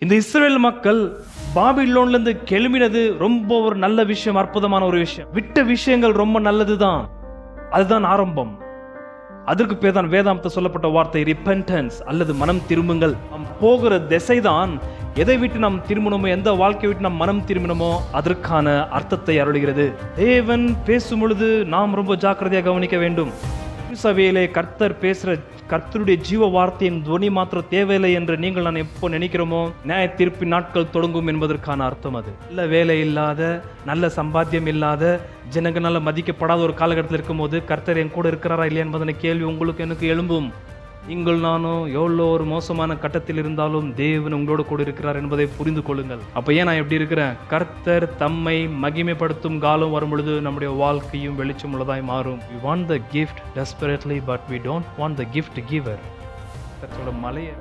இந்த இஸ்ரவேல் மக்கள் பாபிலோன்ல இருந்து கிளம்பினது ரொம்ப ஒரு நல்ல விஷயம், அற்புதமான ஒரு விஷயம். விட்ட விஷயங்கள் ரொம்ப நல்லதுதான், அதுதான் ஆரம்பம். அதற்கு பேர் தான் வேதாந்தத்தை சொல்லப்பட்ட வார்த்தை ரிப்பென்டன்ஸ் அல்லது மனம் திரும்புங்கள். நாம் போகிற திசைதான் எதை விட்டு நாம் திரும்பணுமோ, எந்த வாழ்க்கையை விட்டு நாம் மனம் திரும்பணுமோ அதற்கான அர்த்தத்தை அருளுகிறது. தேவன் பேசும் பொழுது நாம் ரொம்ப ஜாக்கிரதையாக கவனிக்க வேண்டும். சபையிலே கர்த்தர் பேசுற கர்த்தருடைய ஜீவ வார்த்தையின் துவனி மாத்திரம் தேவையில்லை என்று நீங்கள் நான் எப்போ நினைக்கிறோமோ, நியாய தீர்ப்பு நாட்கள் தொடங்கும் என்பதற்கான அர்த்தம் அது. நல்ல வேலை இல்லாத, நல்ல சம்பாத்தியம் இல்லாத, ஜனங்களால் மதிக்கப்படாத ஒரு காலகட்டத்தில் இருக்கும்போது கர்த்தர் என் கூட இருக்கிறாரா இல்லையா என்பதனை கேள்வி உங்களுக்கு எனக்கு எழும்பும். நீங்கள் நானும் எவ்வளோ ஒரு மோசமான கட்டத்தில் இருந்தாலும் தேவன் உங்களோடு கூட இருக்கிறார் என்பதை புரிந்து கொள்ளுங்கள். அப்போ ஏன் நான் எப்படி இருக்கிறேன்? கர்த்தர் தம்மை மகிமைப்படுத்தும் காலம் வரும் பொழுது நம்முடைய வாழ்க்கையும் வெளிச்சம் உள்ளதாய் மாறும். We want the gift desperately, but we don't want the gift giver. கர்த்தரோட மலையை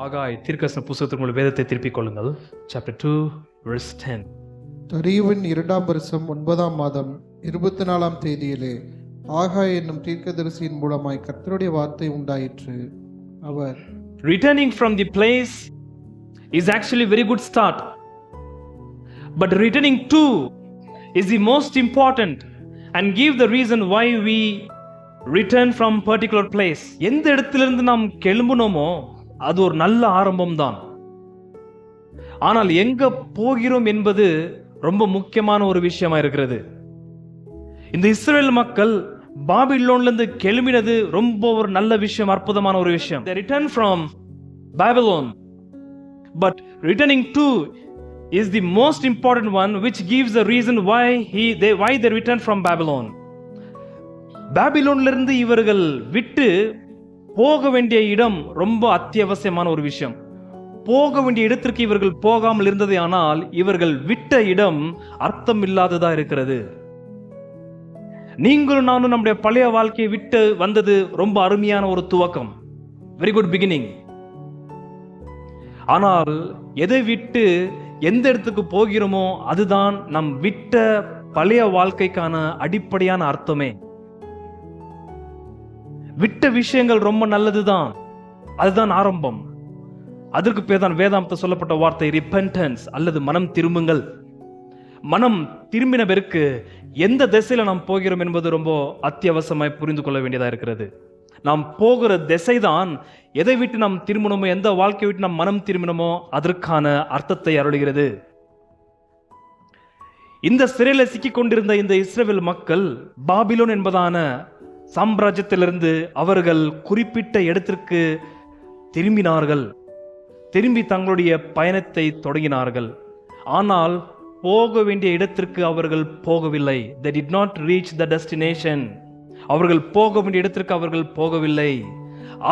ஆகாய் தீர்க்கதரிசன புத்தகத்திற்குள் வேதத்தை திருப்பிக் கொள்ளுங்கள். Chapter 2 verse 10. தரியுவின் 2ஆம் வருஷம் 9ஆம் மாதம் 24ஆம் தேதியிலே ஆகாய் என்னும் தீர்க்கதரிசியின் மூலமாய் கர்த்தருடைய வார்த்தை உண்டாயிற்று. அவர் Returning from the place is actually very good start, but returning to is the most important and give the reason why we return from particular place. எந்த இடத்திலிருந்து நாம் கிளம்புனோமோ அது ஒரு நல்ல ஆரம்பம் தான். ஆனால் எங்க போகிறோம் என்பது ரொம்ப முக்கியமான ஒரு விஷயமா இருக்கிறது. இந்த இஸ்ரவேல் மக்கள் பாபிலோன்ல இருந்து கிளம்பினது ரொம்ப ஒரு நல்ல விஷயம், அற்புதமான ஒரு விஷயம். They return from Babylon, but returning to is the most important one, which gives the reason why they return from Babylon. பாபிலோன்ல இருந்து இவர்கள் விட்டு போக வேண்டிய இடம் ரொம்ப அத்தியாவசியமான ஒரு விஷயம். போக வேண்டிய இடத்திற்கு இவர்கள் போகாமல் இருந்ததே, ஆனால் இவர்கள் விட்ட இடம் அர்த்தம் இல்லாததா இருக்கிறது. நீங்களும் நானும் நம்முடைய பழைய வாழ்க்கையை விட்டு வந்தது ரொம்ப அருமையான ஒரு துவக்கம், வெரி குட் பிகினிங். ஆனால் எதை விட்டு எந்த இடத்துக்கு போகிறோமோ அதுதான் நம் விட்ட பழைய வாழ்க்கைக்கான அடிப்படையான அர்த்தமே. விட்ட விஷயங்கள் ரொம்ப நல்லதுதான், அதுதான் ஆரம்பம். அதற்கு பேர் தான் வேதாந்தத்தை சொல்லப்பட்ட வார்த்தை ரிப்பென்டன்ஸ் அல்லது மனம் திரும்புங்கள். மனம் திரும்பின பிறகு எந்த திசையில நாம் போகிறோம் என்பது ரொம்ப அத்தியாவசியமாய் புரிந்து கொள்ள வேண்டியதா இருக்கிறது. நாம் போகிற திசைதான் எதை விட்டு நாம் திரும்பணுமோ, எந்த வாழ்க்கையை விட்டு நாம் மனம் திரும்பினோமோ அதற்கான அர்த்தத்தை அருளுகிறது. இந்த சிறையில் சிக்கிக் கொண்டிருந்த இந்த இஸ்ரவேல் மக்கள் பாபிலோன் என்பதான சாம்ராஜ்யத்திலிருந்து அவர்கள் குறிப்பிட்ட இடத்திற்கு திரும்பினார்கள். திரும்பி தங்களுடைய பயணத்தை தொடங்கினார்கள். ஆனால் போக வேண்டிய இடத்திற்கு அவர்கள் போகவில்லை. They did not reach the destination. அவர்கள் போக வேண்டிய இடத்திற்கு அவர்கள் போகவில்லை.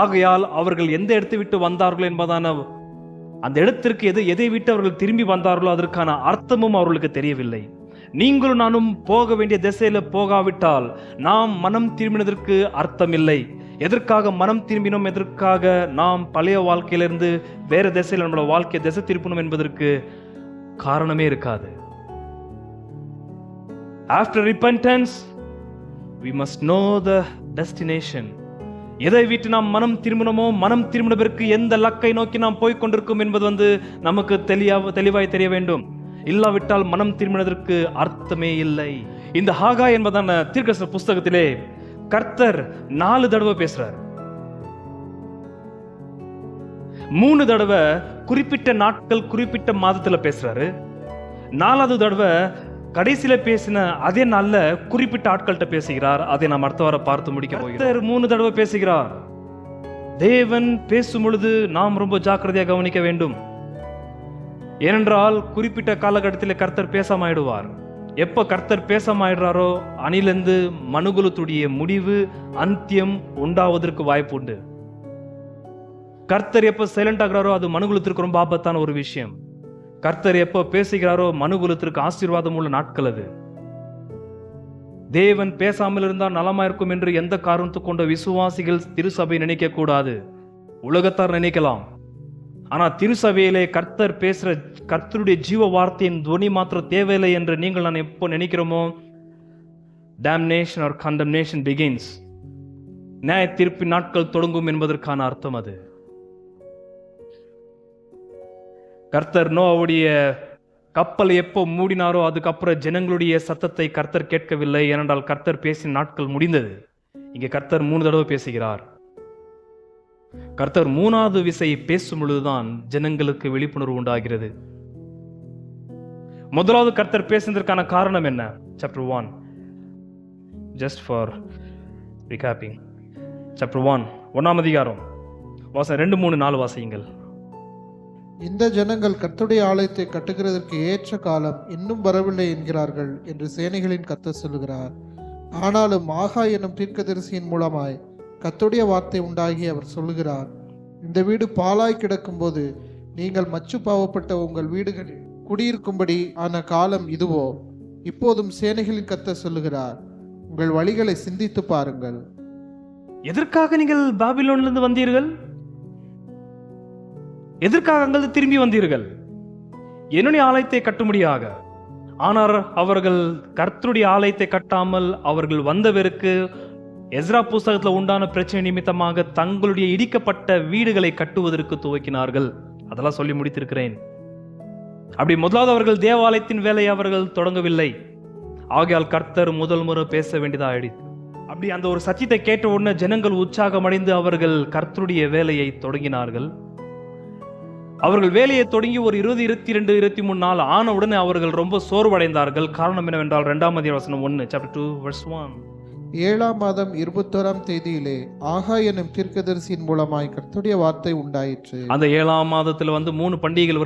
ஆகையால் அவர்கள் எந்த இடத்தை விட்டு வந்தார்கள் என்பதான அந்த இடத்திற்கு எதை விட்டு அவர்கள் திரும்பி வந்தார்களோ அதற்கான அர்த்தமும் அவர்களுக்கு தெரியவில்லை. நீங்களும் நானும் போக வேண்டிய திசையில போகாவிட்டால் நாம் மனம் திரும்பினதற்கு அர்த்தம் இல்லை. எதற்காக மனம் திரும்பினோம், எதற்காக நாம் பழைய வாழ்க்கையிலிருந்து வேற திசையில் நம்மளோட வாழ்க்கையை திசை திருப்பணும் என்பதற்கு காரணமே இருக்காது. After repentance, we must know the destination. எதை விட்டு நாம் மனம் திரும்பினோமோ, மனம் திரும்பின பிறகு எந்த லக்கை நோக்கி நாம் போய் கொண்டிருக்கும் என்பது நமக்கு தெளிவாய் தெரிய வேண்டும். இல்லாவிட்டால் மனம் திரும்பினதற்கு அர்த்தமே இல்லை. இந்த ஆகாய் என்பதான தீர்க்கதரிசன புஸ்தகத்திலே கர்த்தர் 4 தடவை பேசுறார். 3 தடவை குறிப்பிட்ட நாட்கள் குறிப்பிட்ட மாதத்துல பேசுறாரு. 4வது தடவை கடைசியில பேசின அதே நாள்ல குறிப்பிட்ட ஆட்கள்கிட்ட பேசுகிறார். அதை நாம் அடுத்த வாரம் பார்த்து முடிக்க போகிறோம். 3 தடவை பேசுகிறார். தேவன் பேசும் பொழுது நாம் ரொம்ப ஜாக்கிரதையாக கவனிக்க வேண்டும். ஏனென்றால் குறிப்பிட்ட காலகட்டத்தில் கர்த்தர் பேசாமாயிடுவார். எப்ப கர்த்தர் பேசாமாயிடுறாரோ அணிலிருந்து மனுகுலத்துடைய முடிவு அந்தியம் உண்டாவதற்கு வாய்ப்பு உண்டு. கர்த்தர் எப்ப சைலண்ட் ஆகிறாரோ அது மனுகுலத்திற்கு ரொம்ப ஆபத்தான ஒரு விஷயம். கர்த்தர் எப்ப பேசுகிறாரோ மனுகுலத்திற்கு ஆசீர்வாதம் உள்ள நாட்கள் அது. தேவன் பேசாமல் இருந்தால் நலமா இருக்கும் என்று எந்த காரணத்தை கொண்ட விசுவாசிகள் திருசபை நினைக்க கூடாது. உலகத்தார் நினைக்கலாம். ஆனா திருசபையிலே கர்த்தர் பேசுற கர்த்தருடைய ஜீவ வார்த்தையின் துவனி மாத்திரம் தேவையில்லை என்று நீங்கள் நான் எப்போ நினைக்கிறோமோ, damnation or condemnation begins. நியாய தீர்ப்பின் நாட்கள் தொடங்கும் என்பதற்கான அர்த்தம் அது. கர்த்தர் நோவாவுடைய கப்பல் எப்போ மூடினாரோ அதுக்கப்புறம் ஜனங்களுடைய சத்தத்தை கர்த்தர் கேட்கவில்லை. ஏனென்றால் கர்த்தர் பேசின நாட்கள் முடிந்தது. இங்கே கர்த்தர் 3 தடவை பேசுகிறார். கர்த்தர் 3வது விசை பேசும் பொழுதுதான் ஜனங்களுக்கு விழிப்புணர்வு உண்டாகிறது. முதலாவது கர்த்தர் பேசுவதற்கான காரணம் என்ன? Chapter 1, just for recapping. Chapter 1, 1ஆம் அதிகாரம், வாசம் 2, 3, 4 வாசியுங்கள். இந்த ஜனங்கள் கர்த்தருடைய ஆலயத்தை கட்டுகிறதற்கு ஏற்ற காலம் இன்னும் வரவில்லை என்கிறார்கள் என்று சேனைகளின் கர்த்தர் சொல்லுகிறார். ஆனாலும் ஆகாய் என்னும் தீர்க்கதரிசியின் மூலமாய் கர்த்தருடைய வார்த்தை உண்டாகி அவர் சொல்லுகிறார், இந்த வீடு பாழாய் கிடக்கும்போது நீங்கள் மச்சு பாவப்பட்ட உங்கள் வீடுகளில் குடியிருக்கும்படி ஆன காலம் இதுவோ? இப்போதும் சேனைகளின் கர்த்தர் சொல்லுகிறார், உங்கள் வழிகளை சிந்தித்து பாருங்கள். எதற்காக நீங்கள் பாபிலோனிலிருந்து வந்தீர்கள்? எதற்காக அங்கிருந்து திரும்பி வந்தீர்கள்? என்னுடைய ஆலயத்தை கட்டும்படியாக. ஆனால் அவர்கள் கர்த்தருடைய ஆலயத்தை கட்டாமல் அவர்கள் வந்தவருக்கு எஸ்ரா புஸ்தகத்தில் உண்டான பிரச்சனை நிமித்தமாக தங்களுடைய இடிக்கப்பட்ட வீடுகளை கட்டுவதற்கு துவக்கினார்கள். அதெல்லாம் சொல்லி முடித்திருக்கிறேன். அப்படி முதலாவது அவர்கள் தேவாலயத்தின் வேலையை அவர்கள் தொடங்கவில்லை. ஆகையால் கர்த்தர் முதல் முறை பேச வேண்டியதாயிடுச்சு. அப்படி அந்த ஒரு சத்தியத்தை கேட்ட உடனே ஜனங்கள் உற்சாகமடைந்து அவர்கள் கர்த்தருடைய வேலையை தொடங்கினார்கள். அவர்கள் வேலையை தொடங்கி ஒரு 20, 22, 23 நாள் ஆன உடனே அவர்கள் ரொம்ப சோர்வடைந்தார்கள். காரணம் என்னவென்றால் 2ஆம் அதிகாரம் 1, Chapter 2, verse 1. 7ஆம் மாதம் 21ஆம் தேதியிலே ஆகாய் என்னும் தீர்க்கதரிசியின் மூலமாய் கர்த்தருடைய வார்த்தை உண்டாயிற்று. அந்த 7ஆம் மாதத்தில் 3 பண்டிகைகள்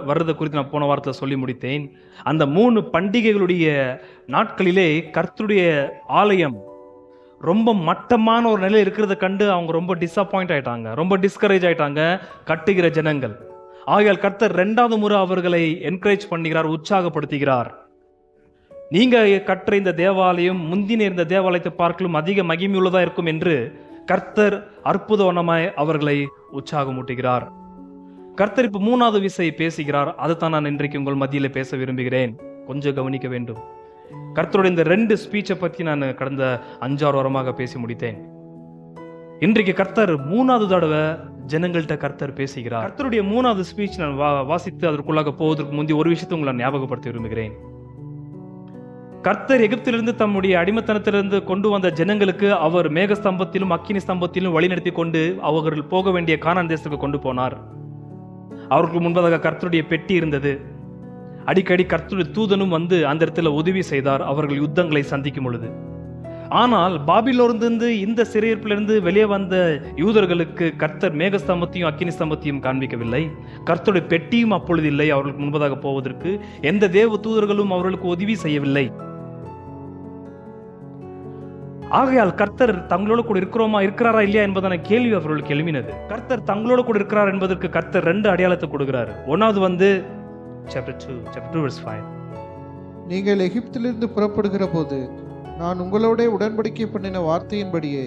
வர்றதை குறித்து நான் போன வாரத்தில் சொல்லி முடித்தேன். அந்த 3 பண்டிகைகளுடைய நாட்களிலே கர்த்தருடைய ஆலயம் ரொம்ப மட்டமான ஒரு நிலையில் இருக்கிறத கண்டு அவங்க ரொம்ப டிஸப்பாயிண்ட் ஆயிட்டாங்க, ரொம்ப டிஸ்கரேஜ் ஆயிட்டாங்க கட்டுகிற ஜனங்கள். ஆகையால் கர்த்தர் 2வது முறை அவர்களை என்கரேஜ் பண்ணுகிறார், உற்சாகப்படுத்துகிறார். நீங்க கட்டுற இந்த தேவாலயம் முந்தின இருந்த தேவாலயத்தை பார்க்கலும் அதிக மகிமையுள்ளதா இருக்கும் என்று கர்த்தர் அற்புதமாய் அவர்களை உற்சாகமூட்டுகிறார். கர்த்தர் இப்ப 3வது விசை பேசுகிறார். அதைத்தான் நான் இன்றைக்கு உங்கள் மத்தியில பேச விரும்புகிறேன். கொஞ்சம் கவனிக்க வேண்டும். கர்த்தருடைய இந்த 2 ஸ்பீச்சை பத்தி நான் கடந்த 5-6 வாரமாக பேசி முடித்தேன். இன்றைக்கு கர்த்தர் 3வது தடவை ஜனங்கள்கிட்ட கர்த்தர் பேசுகிறார். கர்த்தருடைய 3வது ஸ்பீச் நான் வாசித்து அதற்குள்ளாக போவதற்கு முந்தி ஒரு விஷயத்தை உங்களை ஞாபகப்படுத்த விரும்புகிறேன். கர்த்தர் எகிப்திலிருந்து தம்முடைய அடிமைத்தனத்திலிருந்து கொண்டு வந்த ஜனங்களுக்கு அவர் மேகஸ்தம்பத்திலும் அக்கினி ஸ்தம்பத்திலும் வழிநடத்தி கொண்டு அவர்கள் போக வேண்டிய கானான் தேசத்துக்கு கொண்டு போனார். அவருக்கு முன்பதாக கர்த்தருடைய பெட்டி இருந்தது. அடிக்கடி கர்த்தருடைய தூதனும் வந்து அந்த இடத்துல உதவி செய்தார் அவர்கள் யுத்தங்களை சந்திக்கும் பொழுது. ஆனால் பாபிலோனிலிருந்து இந்த சிறையிருப்பிலிருந்து வெளியே வந்த யூதர்களுக்கு கர்த்தர் மேகஸ்தம்பத்தையும் அக்கினி ஸ்தம்பத்தையும் காண்பிக்கவில்லை. கர்த்தருடைய பெட்டியும் அப்பொழுது இல்லை. அவர்களுக்கு முன்பதாக போவதற்கு எந்த தேவ தூதர்களும் அவர்களுக்கு உதவி செய்யவில்லை. ஆகையால் கர்த்தர் தங்களோடு கூட இருக்கிறாரா இல்லையா என்பதான கேள்வி அவர்களுக்கு எழுப்பினது. கர்த்தர் தங்களோடு கூட இருக்கிறார் என்பதற்கு கர்த்தர் 2 அடையாளத்தை கொடுக்கிறார். 1வது Chapter 2, verse 5. நீங்கள் எகிப்திலிருந்து புறப்படுகிற போது நான் உங்களோட உடன்படிக்கை பண்ணின வார்த்தையின்படியே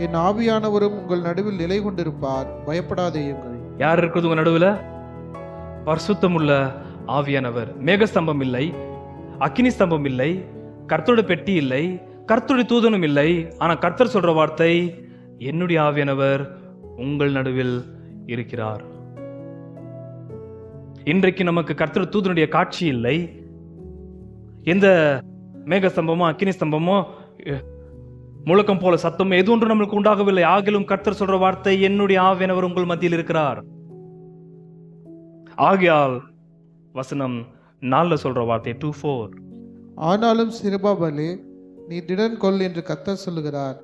என் ஆவியானவரும் உங்கள் நடுவில் நிலை கொண்டிருப்பார், பயப்படாதேயுங்கள். யார் இருக்கிறது உங்க நடுவில்? பரிசுத்தமுள்ள ஆவியானவர். மேகஸ்தம்பம் இல்லை, அக்கினி ஸ்தம்பம் இல்லை, கர்த்தருடைய பெட்டி இல்லை, கர்த்தருடைய தூதனும் இல்லை. ஆனா கர்த்தர் சொல்ற வார்த்தை, என்னுடைய ஆவியானவர் உங்கள் நடுவில் இருக்கிறார். இன்றைக்கு நமக்கு கர்த்தர் தூதனுடைய காட்சி இல்லை. எந்த மேகஸ்தம்பமோ அக்கினி ஸ்தம்பமோ முழக்கம் போல சத்தம் எது ஒன்று நம்மளுக்கு உண்டாகவில்லை. ஆகிலும் கர்த்தர் சொல்ற வார்த்தை, என்னுடைய ஆவியானவர் உங்கள் மத்தியில் இருக்கிறார். ஆகையால் வசனம் 4 சொல்ற வார்த்தை 2:4. ஆனாலும் சிறுபாபலே, நீ திடன் கொள் என்று கர்த்தர் சொல்லுகிறார்.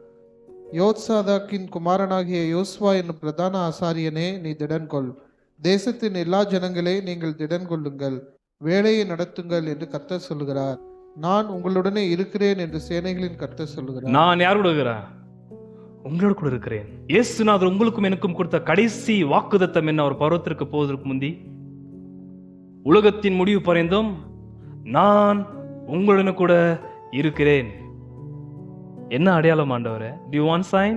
யோத்சாதாக்கின் குமாரனாகிய யோசுவா என்னும் பிரதான ஆசாரியனே, நீ திடன் கொள். தேசத்தின் எல்லா ஜனங்களே, நீங்கள் திடன் கொள்ளுங்கள், வேலையை நடத்துங்கள் என்று கர்த்தர் சொல்லுகிறார். நான் உங்களுடனே இருக்கிறேன் என்று சேனைகளின் கர்த்தர் சொல்லுகிறார். நான் யாரோட இருக்கிறேன்? உங்களோட கூட இருக்கிறேன். இயேசுநாதர் உங்களுக்கும் எனக்கும் கொடுத்த கடைசி வாக்குத்தத்தம் என்ன? ஒரு பருவத்திற்கு போவதற்கு முந்தி, உலகத்தின் முடிவு பரைந்தும் நான் உங்களுடன் கூட இருக்கிறேன். என்ன அடையாளம் ஆண்டவரே? Do you want sign?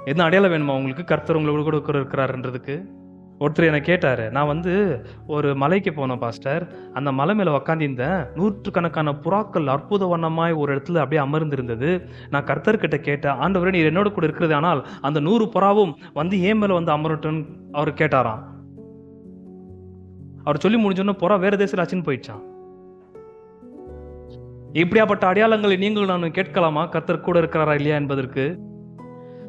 என்ன அடையாளம் வேணுமா உங்களுக்கு கர்த்தர் உங்களோட கூட இருக்கிறாருன்றதுக்கு? ஒருத்தர் என்னை கேட்டார், நான் ஒரு மலைக்கு போனேன் பாஸ்டர், அந்த மலை மேலே உக்காந்திருந்தேன், நூற்றுக்கணக்கான புறாக்கள் அற்புத வண்ணமாய் ஒரு இடத்துல அப்படியே அமர்ந்திருந்தது. நான் கர்த்தர்கிட்ட கேட்டேன், ஆண்டவரே நீர் என்னோட கூட இருக்கிறது, ஆனால் அந்த 100 புறாவும் ஏன் மேலே அமரட்டும்னு அவர் கேட்டாராம். அவர் சொல்லி முடிஞ்சோன்னு புறா வேற தேசத்தில் அச்சுன்னு போயிடுச்சான். இப்படியாப்பட்ட அடையாளங்களை நீங்கள் நான் கேட்கலாமா கர்த்தர் கூட இருக்கிறாரா இல்லையா என்பதற்கு?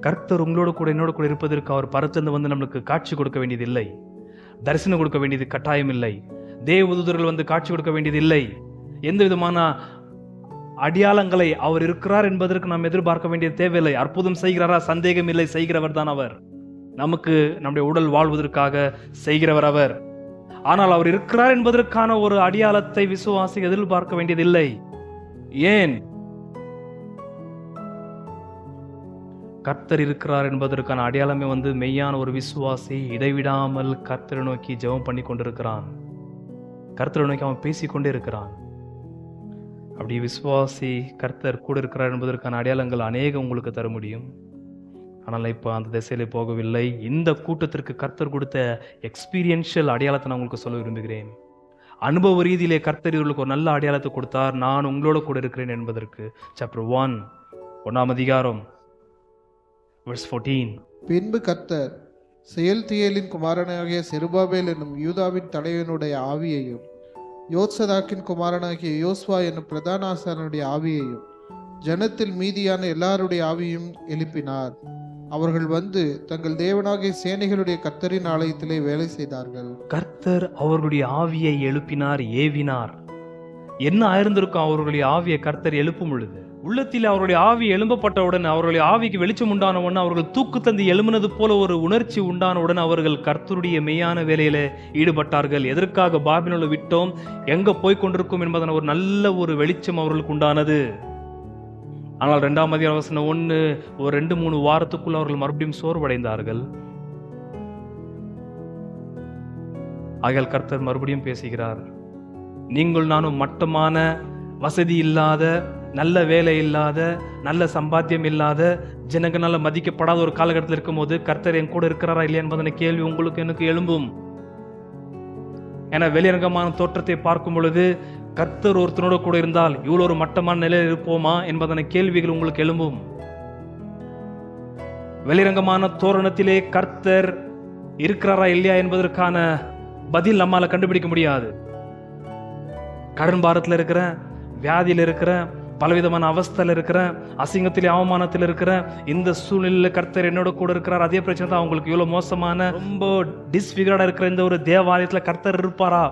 கர்த்தர் உங்களோட கூட என்னோட கூட இருப்பதற்கு அவர் பரத்திலிருந்து நம்மளுக்கு காட்சி கொடுக்க வேண்டியது இல்லை, தரிசனம் கொடுக்க வேண்டியது கட்டாயம் இல்லை, தேவதூதர்கள் காட்சி கொடுக்க வேண்டியது இல்லை. எந்த விதமான அடையாளங்களை அவர் இருக்கிறார் என்பதற்கு நாம் எதிர்பார்க்க வேண்டிய தேவையில்லை. அற்புதம் செய்கிறாரா? சந்தேகம் இல்லை, செய்கிறவர் தான் அவர். நமக்கு நம்முடைய உடல் வாழ்வதற்காக செய்கிறவர் அவர். ஆனால் அவர் இருக்கிறார் என்பதற்கான ஒரு அடையாளத்தை விசுவாசி எதிர்பார்க்க வேண்டியதில்லை. ஏன்? கர்த்தர் இருக்கிறார் என்பதற்கான அடையாளமே மெய்யான ஒரு விசுவாசி இடைவிடாமல் கர்த்தரை நோக்கி ஜெபம் பண்ணி கொண்டிருக்கிறான். கர்த்தரை நோக்கி அவன் பேசிக்கொண்டே இருக்கிறான். அப்படி விசுவாசி கர்த்தர் கூட இருக்கிறார் என்பதற்கான அடையாளங்கள் அநேகம் உங்களுக்கு தர முடியும். ஆனால் இப்போ அந்த திசையிலே போகவில்லை. இந்த கூட்டத்திற்கு கர்த்தர் கொடுத்த எக்ஸ்பீரியன்ஷியல் அடையாளத்தை நான் உங்களுக்கு சொல்ல விரும்புகிறேன். அனுபவ ரீதியிலே கர்த்தர் இவர்களுக்கு ஒரு நல்ல அடையாளத்தை கொடுத்தார், நான் உங்களோட கூட இருக்கிறேன் என்பதற்கு. சாப்டர் 1 1ஆம் அதிகாரம் verse 14. பின்பு கர்த்தர் செயல்தியேலின் குமாரனாகிய செருபாபேல் என்னும் யூதாவின் தலைவனுடைய ஆவியையும் யோத்சதாக்கின் குமாரனாகிய யோசுவா என்னும் பிரதான ஆசாரியனுடைய ஆவியையும் ஜனத்தில் மீதியான எல்லாருடைய ஆவியும் எழுப்பினார். அவர்கள் தங்கள் தேவனாகிய சேனைகளுடைய கர்த்தரின் ஆலயத்திலே வேலை செய்தார்கள். கர்த்தர் அவர்களுடைய ஆவியை எழுப்பினார், ஏவினார். என்ன ஆயிருந்திருக்கும் அவர்களுடைய ஆவியை கர்த்தர் எழுப்பும் பொழுது? உள்ளத்தில் அவருடைய ஆவி எழும்பப்பட்டவுடன், அவர்களுடைய ஆவிக்கு வெளிச்சம் உண்டானவுடன், அவர்கள் தூக்கு தந்தி எழும்பினது போல ஒரு உணர்ச்சி உண்டானவுடன் அவர்கள் கர்த்தருடைய மெய்யான வேலையில ஈடுபட்டார்கள். எதற்காக பாபிலோனை விட்டோம், எங்க போய் கொண்டிருக்கும் என்பதன ஒரு நல்ல ஒரு வெளிச்சம் அவர்களுக்கு உண்டானது. ஆனால் 2ஆம் அதிகாரம் வசனம் 1 ஒரு 2-3 வாரத்துக்குள் அவர்கள் மறுபடியும் சோர்வடைந்தார்கள். ஆகையால் கர்த்தர் மறுபடியும் பேசுகிறார், நீங்கள் நானும் மட்டமான, வசதி இல்லாத, நல்ல வேலை இல்லாத, நல்ல சம்பாத்தியம் இல்லாத, ஜனங்களால மதிக்கப்படாத ஒரு காலகட்டத்தில் இருக்கும் போது கர்த்தர் என் கூட இருக்கிறாரா இல்லையா என்பதனை கேள்வி உங்களுக்கு எனக்கு எழும்பும். என வெளியரங்கமான தோற்றத்தை பார்க்கும் பொழுது கர்த்தர் ஒருத்தனோட கூட இருந்தால் இவ்வளோ ஒரு மட்டமான நிலையில் இருப்போமா என்பதனை கேள்விகள் உங்களுக்கு எழும்பும். வெளிரங்கமான தோரணத்திலே கர்த்தர் இருக்கிறாரா இல்லையா என்பதற்கான பதில் நம்மால கண்டுபிடிக்க முடியாது. கடன் பாரத்தில் இருக்கிற, வியாதியில் இருக்கிற, பலவிதமான அவஸ்தையில் இருக்கிற, அசிங்கத்திலே அவமானத்தில் இருக்கிற இந்த சூழ்நிலையில் கர்த்தர் என்னோட கூட இருக்கிறார். அதே பிரச்சனை தான் அவங்களுக்கு. இவ்வளவு மோசமான, ரொம்ப டிஸ்ஃபிகர்டா இருக்கிற இந்த ஒரு தேவாலயத்தில் கர்த்தர் இருப்பாரா?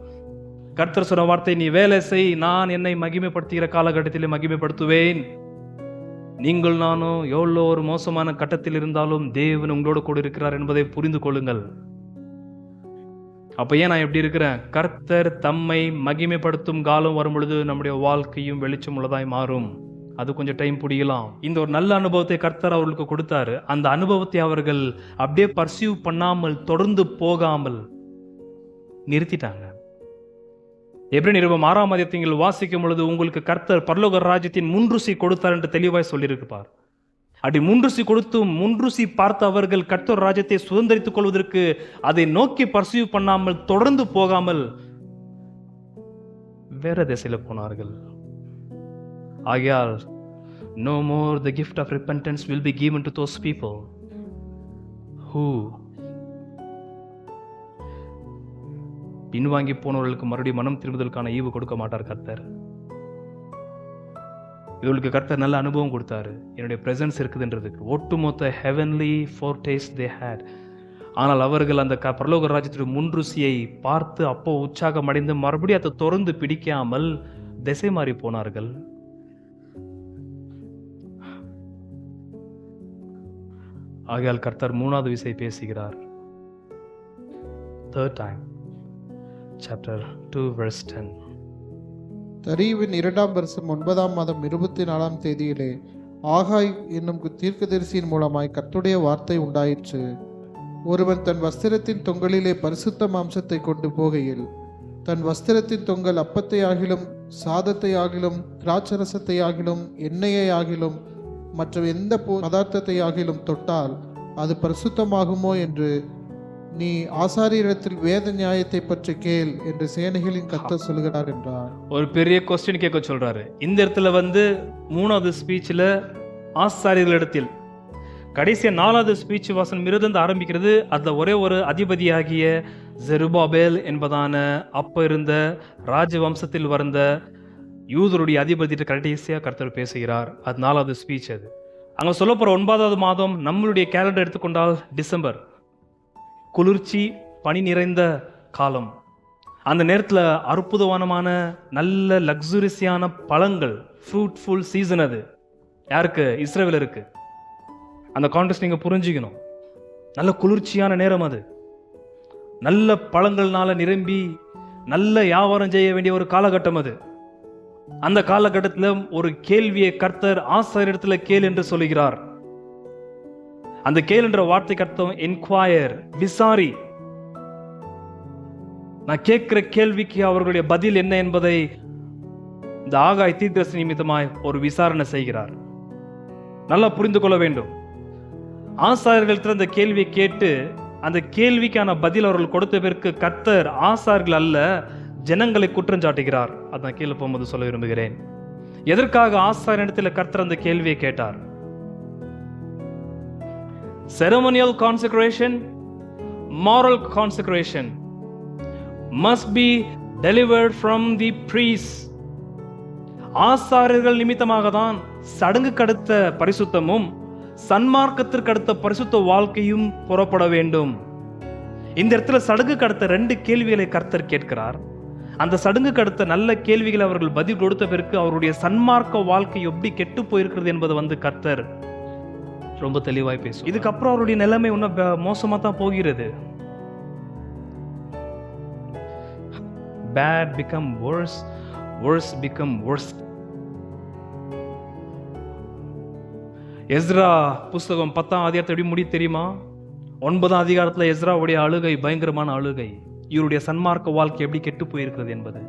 கர்த்தர் சொன்ன வார்த்தை, நீ வேலை செய், நான் என்னை மகிமைப்படுத்துகிற காலகட்டத்திலே மகிமைப்படுத்துவேன். நீங்கள் நானும் எவ்வளோ ஒரு மோசமான கட்டத்தில் இருந்தாலும் தேவன் உங்களோட கூட இருக்கிறார் என்பதை புரிந்து கொள்ளுங்கள். அப்ப ஏன் நான் எப்படி இருக்கிறேன்? கர்த்தர் தம்மை மகிமைப்படுத்தும் காலம் வரும் பொழுது நம்முடைய வாழ்க்கையும் வெளிச்சம் உள்ளதாய் மாறும். அது கொஞ்சம் டைம் பிடிக்கலாம். இந்த ஒரு நல்ல அனுபவத்தை கர்த்தர் அவர்களுக்கு கொடுத்தாரு. அந்த அனுபவத்தை அவர்கள் அப்படியே பர்சீவ் பண்ணாமல், தொடர்ந்து போகாமல் நிறுத்திட்டாங்க. எப்படி நிருபம் 6ஆம் அதிகாரத்தில் வாசிக்கும் பொழுது உங்களுக்கு கர்த்தர் பரலோக ராஜ்யத்தின் முன்ருசி கொடுத்தார் என்று தெளிவாய் சொல்லியிருப்பார். அப்படி முன்ருசி கொடுத்தும் முன்ருசி பார்த்த அவர்கள் கர்த்தர் ராஜ்யத்தை சுதந்திரித்துக் கொள்வதற்கு அதை நோக்கி பர்சீவ் பண்ணாமல், தொடர்ந்து போகாமல் வேற திசையில போனார்கள். ஆகையால் no more the gift of repentance will be given to those people who பின்வாங்கி போனவர்களுக்கு மறுபடியும் மனம் திரும்புதலுக்கான ஈவு கொடுக்க மாட்டார் கர்த்தர். இவளுக்கு கர்த்தர் நல்ல அனுபவம் கொடுத்தாரு, என்னுடைய பிரசன்ஸ் இருக்குதுன்றதுக்கு. ஒட்டுமொத்த ஹெவன்லி ஃபோர்டேஸ்ட் தே ஹேட். ஆனால் அவர்கள் அந்த பரலோக ராஜ்யத்துடைய முன்ருசியை பார்த்து அப்போ உற்சாகம் அடைந்து மறுபடியும் அதை தொடர்ந்து பிடிக்காமல் திசை மாறி போனார்கள். ஆகையால் கர்த்தர் 3வது விசை பேசுகிறார். Third time, chapter 2 verse 10. தரீவின் 2ஆம் வருஷம் 9ஆம் மாதம் 24ஆம் தேதியிலே ஆகாய் என்னும் தீர்க்கதரிசியின் மூலமாய் கர்த்தருடைய வார்த்தை உண்டாயிற்று. ஒருவன் தன் வஸ்திரத்தின் தொங்கலிலே பரிசுத்த மாம்சத்தை கொண்டு போகையில் தன் வஸ்திரத்தின் தொங்கல் அப்பத்தை ஆகிலும், சாதத்தை ஆகிலும், திராட்சரசத்தை ஆகிலும், எண்ணெயை ஆகிலும், மற்ற எந்த பதார்த்தத்தை ஆகிலும் தொட்டால் அது பரிசுத்தமாகுமோ என்று நீ ஆசாரியரிடத்தில் வேத நியாயத்தை பற்றி கேள் என்று சேனைகளின் கர்த்தர் சொல்கிறார் என்றார். ஒரு பெரிய கொஸ்டின் கேட்க சொல்றாரு. இந்த இடத்துல வந்து 3வது ஸ்பீச்சில் ஆசாரியர்களிடத்தில், கடைசியா 4வது ஸ்பீச் வாசனம் இருந்து ஆரம்பிக்கிறது. அதுல ஒரே ஒரு அதிபதியாகிய ஜெருபாபேல் என்பதான அப்ப இருந்த ராஜவம்சத்தில் வந்த யூதருடைய அதிபதிட்டு கடைசியா கர்த்தர் பேசுகிறார். அது 4வது ஸ்பீச். அது அங்க சொல்ல போற 9வது மாதம் நம்மளுடைய கேலண்டர் எடுத்துக்கொண்டால் டிசம்பர், குளிர்ச்சி பனி நிறைந்த காலம். அந்த நேரத்தில் அற்புதமான நல்ல லக்ஸுரியஸான பழங்கள், ஃப்ரூட்ஃபுல் சீசன். அது யாருக்கு? இஸ்ரவேலருக்கு. அந்த கான்டெக்ஸ்ட் நீங்க புரிஞ்சுக்கணும். நல்ல குளிர்ச்சியான நேரம், அது நல்ல பழங்கள்னால நிரம்பி நல்ல வியாபாரம் செய்ய வேண்டிய ஒரு காலகட்டம். அது அந்த காலகட்டத்தில் ஒரு கேள்வியை கர்த்தர் ஆசாரியரிடத்துல கேள் என்று சொல்லுகிறார். அந்த கேள் என்ற வார்த்தைக்கு அர்த்தம் என்குவயர், விசாரி. நான் கேட்கிற கேள்விக்கு அவர்களுடைய பதில் என்ன என்பதை இந்த ஆகாய் தீர்க்கதரிசி நிமித்தமாய் ஒரு விசாரணை செய்கிறார். நல்லா புரிந்து கொள்ள வேண்டும். ஆசாரியர்கள் அந்த கேள்வியை கேட்டு அந்த கேள்விக்கான பதில் அவர்கள் கொடுத்த பிறகு கர்த்தர் ஆசாரியர்கள் அல்ல ஜனங்களை குற்றம் சாட்டுகிறார். அதான் கீழே போகும்போது சொல்ல விரும்புகிறேன். எதற்காக ஆசாரியனிடத்தில் கர்த்தர் அந்த கேள்வியை கேட்டார்? ceremonial consecration, moral consecration must be delivered from the priests. ஆசாரியர்கள் நிமித்தமாக தான் சடங்குக்கு அடுத்த பரிசுத்தமும் சன்மார்க்கத்திற்கு அடுத்த பரிசுத்த வாழ்க்கையும் புறப்பட வேண்டும். இந்த இடத்துல சடங்குக்கு அடுத்த 2 கேள்விகளை கர்த்தர் கேட்கிறார். அந்த சடங்குக்கு அடுத்த நல்ல கேள்விகளை அவர்கள் பதில் கொடுத்த பிறகு அவருடைய சன்மார்க்க வாழ்க்கை எப்படி கெட்டு போயிருக்கிறது என்பது வந்து கர்த்தர் ரொம்ப தெளிவாய் பேசும். இதுக்கப்புறம் அவருடைய நிலைமை இன்னும் மோசமா தான் போகிறது. Bad become worse, worse become worse. Ezra புஸ்தகம் 10ஆம் அதிகாரத்தை எப்படி முடியும் தெரியுமா? 9ஆம் அதிகாரத்தில் எஸ்ராவுடைய அழுகை பயங்கரமான அழுகை. இவருடைய சன்மார்க்க வாழ்க்கை எப்படி கெட்டு போயிருக்கிறது என்பது.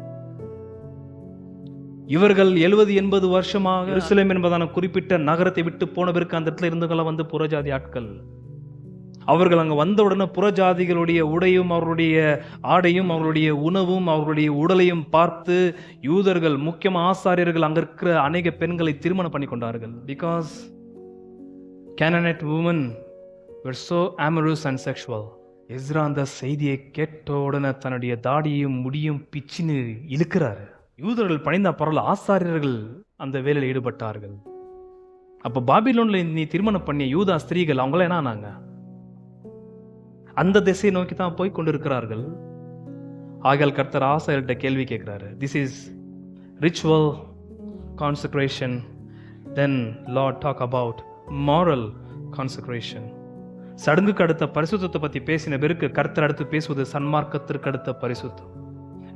இவர்கள் 70-80 வருஷமாக எருசலேம் என்பதான குறிப்பிட்ட நகரத்தை விட்டு போன பிறகு அந்த இடத்துல இருந்தவங்க வந்து புறஜாதி ஆட்கள். அவர்கள் அங்க வந்த உடனே புறஜாதிகளுடைய உடையும் அவருடைய ஆடையும் அவருடைய உணவும் அவருடைய உடலையும் பார்த்து யூதர்கள், முக்கியமாக ஆசாரியர்கள் அங்க இருக்கிற அநேக பெண்களை திருமணம் பண்ணி கொண்டார்கள். Because Canaanite women were so amorous and sexual. Ezra அந்த செய்தியை கேட்ட உடனே தன்னுடைய தாடியும் முடியும் பிச்சின்னு இழுக்கிறாரு. யூதர்கள் பணிந்த பரவல் ஆசாரியர்கள் அந்த வேலையில் ஈடுபட்டார்கள். அப்ப பாபிலோன்ல நீ திருமணம் பண்ணிய யூதா ஸ்திரீகள் அவங்கள என்ன ஆனாங்க? அந்த திசையை நோக்கி தான் போய் கொண்டிருக்கிறார்கள். ஆகையால் கர்த்தர் ஆசாரியர்கிட்ட கேள்வி கேட்கிறாரு. This is ritual consecration. Then Lord talk about moral consecration. சடங்குக்கு அடுத்த பரிசுத்தத்தை பத்தி பேசின பிறகு கர்த்தர் அடுத்து பேசுவது சன்மார்க்கத்திற்கு அடுத்த பரிசுத்தம்.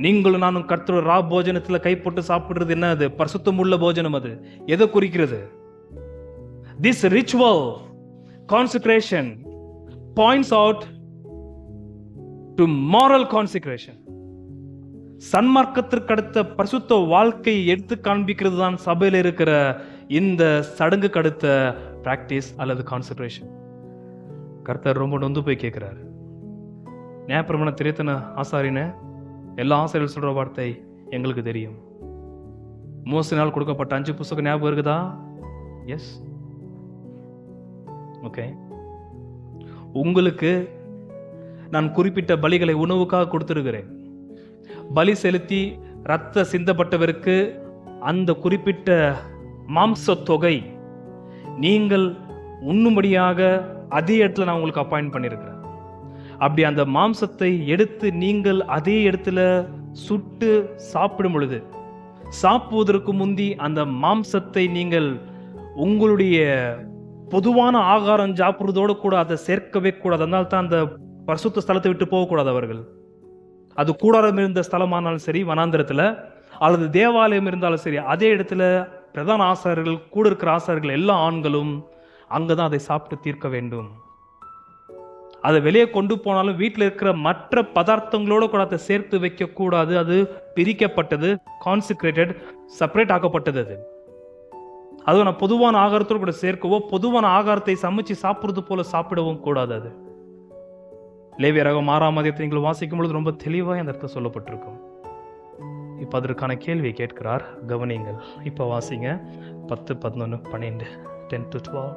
நீங்களும் நானும் கர்த்தர் ரா போஜனத்துல கைப்பட்டு சாப்பிடுறது என்ன? அது பரிசுத்தம் உள்ள போஜனம். அது எதை குறிக்கிறது? This ritual consecration points out to moral consecration. சன்மார்க்கத்திற்கு அடுத்த பரிசுத்த வாழ்க்கை எடுத்து காண்பிக்கிறது தான் சபையில் இருக்கிற இந்த சடங்குக்கு அடுத்த பிராக்டிஸ் அல்லது கான்சென்ட்ரேஷன். கர்த்தர் ரொம்ப நொந்து போய் கேட்கிறாரு. நியாயப்பிரமாண திரைத்தன ஆசாரின எல்லா ஆசாரியர்கள் சொல்ற வார்த்தை எங்களுக்கு தெரியும். மோசனால் கொடுக்கப்பட்ட 5 புத்தகம் ஞாபகம் இருக்குதா? எஸ். ஓகே. உங்களுக்கு நான் குறிப்பிட்ட பலிகளை உணவுக்காக கொடுத்திருக்கிறேன். பலி செலுத்தி ரத்த சிந்தப்பட்டவருக்கு அந்த குறிப்பிட்ட மாம்ச தொகை நீங்கள் உண்ணும்படியாக அதே இடத்துல நான் உங்களுக்கு அப்பாயிண்ட் பண்ணியிருக்கிறேன். அப்படி அந்த மாம்சத்தை எடுத்து நீங்கள் அதே இடத்துல சுட்டு சாப்பிடும் பொழுது, சாப்பிடுவதற்கு முந்தி அந்த மாம்சத்தை நீங்கள் உங்களுடைய பொதுவான ஆகாரம் சாப்பிடுறதோடு கூட அதை சேர்க்கவே கூடாது. அதனால தான் அந்த பரிசுத்த ஸ்தலத்தை விட்டு போகக்கூடாது அவர்கள். அது கூடாரம் இருந்த ஸ்தலமானாலும் சரி, வனாந்திரத்தில் அல்லது தேவாலயம் இருந்தாலும் சரி, அதே இடத்துல பிரதான ஆசாரியர்கள், கூட இருக்கிற ஆசாரியர்கள் எல்லா ஆண்களும் அங்கதான் அதை சாப்பிட்டு தீர்க்க வேண்டும். அதை வெளியே கொண்டு போனாலும் வீட்டில் இருக்கிற மற்ற பதார்த்தங்களோடு கூட அதை சேர்த்து வைக்க கூடாது. அது பிரிக்கப்பட்டது, கான்சிக்ரேட்டட், செப்பரேட் ஆக்கப்பட்டது. அது அதுவும் நான் பொதுவான ஆகாரத்தோடு கூட சேர்க்கவோ, பொதுவான ஆகாரத்தை சமைச்சு சாப்பிடுறது போல சாப்பிடவும் கூடாது. அது லேவியராகமம் 6ஆம் அதிகாரத்தை நீங்கள் வாசிக்கும் பொழுது ரொம்ப தெளிவாக அந்த இடத்துல சொல்லப்பட்டிருக்கும். இப்போ அதற்கான கேள்வியை கேட்கிறார், கவனிங்கள். இப்போ வாசிங்க 10, 11, 12, 10 to 12.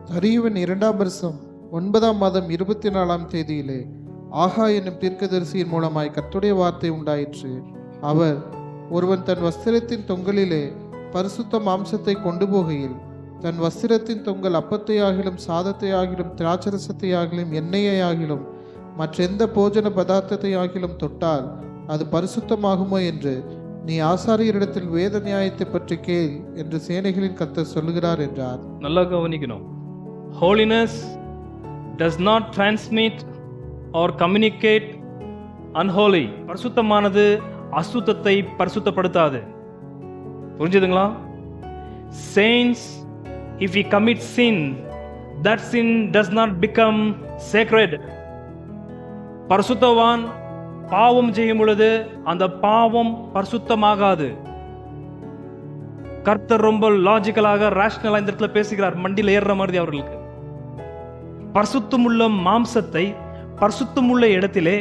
தரியுவின் 2ஆம் வருஷம் 9ஆம் மாதம் 24ஆம் தேதியிலே ஆகா என்னும் தீர்க்கதரிசியின் மூலமாய் கர்த்தருடைய வார்த்தை உண்டாயிற்று. அவர், ஒருவன் தன் வஸ்திரத்தின் தொங்கலிலே பரிசுத்த மாம்சத்தை கொண்டு போகையில் தன் வஸ்திரத்தின் தொங்கல் அப்பத்தை ஆகிலும் சாதத்தை ஆகிலும் திராட்சரசத்தை ஆகிலும் எண்ணெயை ஆகிலும் மற்றெந்த போஜன பதார்த்தத்தை ஆகிலும் தொட்டால் அது பரிசுத்தமாகுமோ என்று நீ ஆசாரியரிடத்தில் வேத நியாயத்தை பற்றி கேள் என்று சேனைகளின் கர்த்தர் சொல்லுகிறார் என்றார். நல்லா கவனிக்கணும். Holiness does not transmit or communicate unholy. பரிசுத்தமானது அசுத்தத்தை பரிசுத்தப்படுத்தாது. புரிஞ்சுதுங்களா? Saints, if we commit sin, that sin does not become sacred. பரிசுத்தவான் பாவம் செய்யும் பொழுது அந்த பாவம் பரிசுத்தமாகாது. கர்த்தர் ரொம்ப லாஜிக்கலாக, ரேஷனலா இந்த இடத்துல பேசுகிறார், மண்டியில் ஏறுற மாதிரி அவர்களுக்கு. பரிசுத்தமுள்ள மாம்சத்தை பரிசுத்தமுள்ள இடத்திலே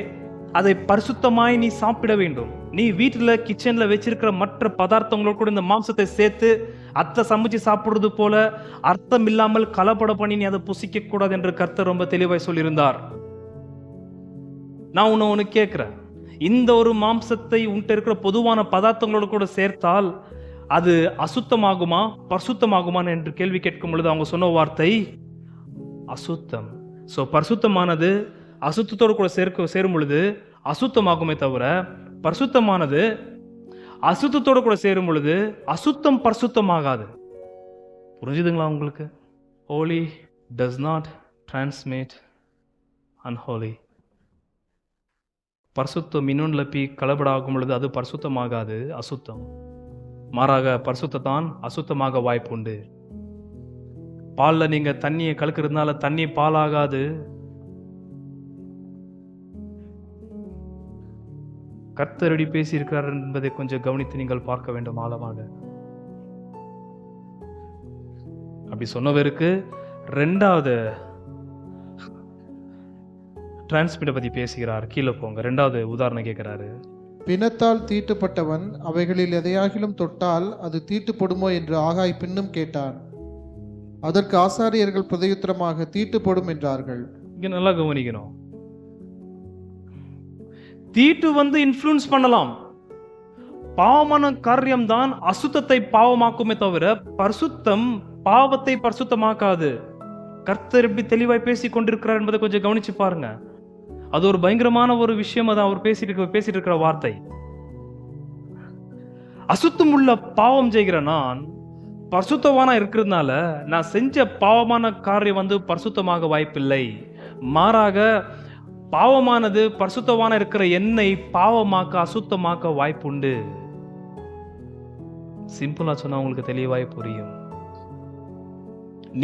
அதை பரிசுத்தமாய் நீ சாப்பிட வேண்டும். நீ வீட்டில் கிச்சன்ல வச்சிருக்கிற மற்ற பதார்த்தங்களோடு கூட இந்த மாம்சத்தை சேர்த்து அத்தை சமைச்சு சாப்பிடுறது போல அர்த்தம் இல்லாமல் கலப்பட பண்ணி நீ அதை புசிக்க கூடாது என்று கர்த்தர் ரொம்ப தெளிவாய் சொல்லியிருந்தார். நான் ஒன்று கேட்கிறேன், இந்த ஒரு மாம்சத்தை உன்கிட்ட இருக்கிற பொதுவான பதார்த்தங்களோடு கூட சேர்த்தால் அது அசுத்தமாகுமா பரிசுத்தமாகுமா என்று கேள்வி கேட்கும் பொழுது அவங்க சொன்ன வார்த்தை அசுத்தம். ஸோ பரிசுத்தமானது அசுத்தத்தோடு கூட சேரும் பொழுது அசுத்தமாகுமே தவிர, பரிசுத்தமானது அசுத்தத்தோடு கூட சேரும் பொழுது அசுத்தம் பரிசுத்தமாகாது. புரிஞ்சுதுங்களா உங்களுக்கு? Holy does not transmit unholy. பரிசுத்தம் இன்னொன்றுல கலப்பட ஆகும் பொழுது அது பரிசுத்தமாகாது, அசுத்தம். மாறாக பரிசுத்தான் அசுத்தமாக வாய்ப்பு உண்டு. பாலில் நீங்க தண்ணியை கலக்கிறதுனால தண்ணி பாலாகாது. கர்த்தர் பேசி இருக்கிறார் என்பதை கொஞ்சம் கவனித்து நீங்கள் பார்க்க வேண்டும் ஆழமாக. அப்படி சொன்னவருக்கு 2வது டிரான்ஸ்மிட்டை பத்தி பேசுகிறார். கீழே போங்க, 2வது உதாரணம் கேட்கிறாரு. பிணத்தால் தீட்டுப்பட்டவன் அவைகளில் எதையாகிலும் தொட்டால் அது தீட்டுப்படுமோ என்று ஆகாய் பின்னும் கேட்டான். அதற்கு ஆசாரியர்கள் பிரதியுத்தரமாக தீட்டுப்படும் என்றார்கள். இங்க நல்லா கவனிக்கணும். தீட்டு இன்ஃப்ளூயன்ஸ் பண்ணலாம். பாவமான காரியம் தான் அசுத்தத்தை பாவமாக்குமே தவிர பரிசுத்தம் பாவத்தை பரிசுத்தமாக்காது. கர்த்தர் எப்படி தெளிவாய் பேசி கொண்டிருக்கிறார் என்பதை கொஞ்சம் கவனிச்சு பாருங்க. அது ஒரு பயங்கரமான ஒரு விஷயம். அது அவர் பேசிட்டு இருக்கிற வார்த்தை. அசுத்தம் உள்ள பாவம் செய்கிற நான் பரிசுத்தவானா இருக்கிறதுனால நான் செஞ்ச பாவமான காரியம் பரிசுத்தமாக வாய்ப்பில்லை. மாறாக பாவமானது பரிசுத்தவான இருக்கிற என்னை பாவமாக்க அசுத்தமாக்க வாய்ப்புண்டு. சிம்பிளா சொன்னா உங்களுக்கு தெளிவாய் புரியும்.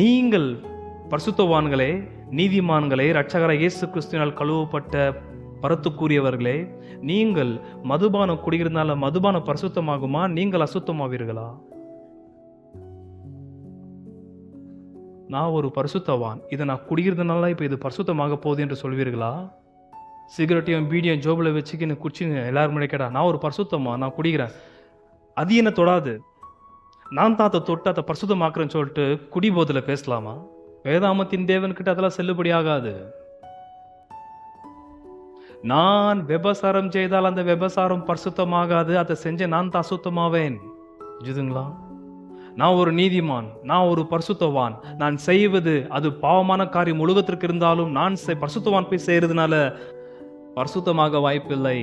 நீங்கள் பரிசுத்தவான்களே, நீதிமான்களே, இரட்சகராகிய இயேசு கிறிஸ்துவினால் கழுவப்பட்ட பரத்துக்குரியவர்களே, நீங்கள் மதுபானம் குடிக்கிறதுனால மதுபானம் பரிசுத்தமாகுமா? நீங்கள் அசுத்தமாவீர்களா? நான் ஒரு பரிசுத்தவான், இதை நான் குடிக்கிறதுனால இப்போ இது பரிசுத்தமாக போகுது என்று சொல்வீர்களா? சிகரெட்டையும் பீடியும் ஜோபில் வச்சுக்கின்னு குடிச்சுங்க எல்லாரும் முன்னாடி கேட்டா, நான் ஒரு பரிசுத்தமா, நான் குடிக்கிறேன், அது என்ன தொடாது, நான் தான் அதை தொட்டு அதை பரிசுத்தமாக்குறேன்னு சொல்லிட்டு குடி போதில் பேசலாமா? வேதாமத்தின் தேவன்கிட்ட அதெல்லாம் செல்லுபடி ஆகாது. நான் விபசாரம் செய்தால் அந்த விபசாரம் பரிசுத்தமாகாது, அதை செஞ்ச நான் தான் அசுத்தமாவேன். புரியுதுங்களா? நான் ஒரு நீதிமான், நான் ஒரு பரிசுத்தவான், நான் செய்வது அது பாவமான காரியம் உலகத்திற்கு இருந்தாலும் நான் பரிசுத்தவான் போய் செய்யறதுனால பரிசுத்தமாக வாய்ப்பில்லை.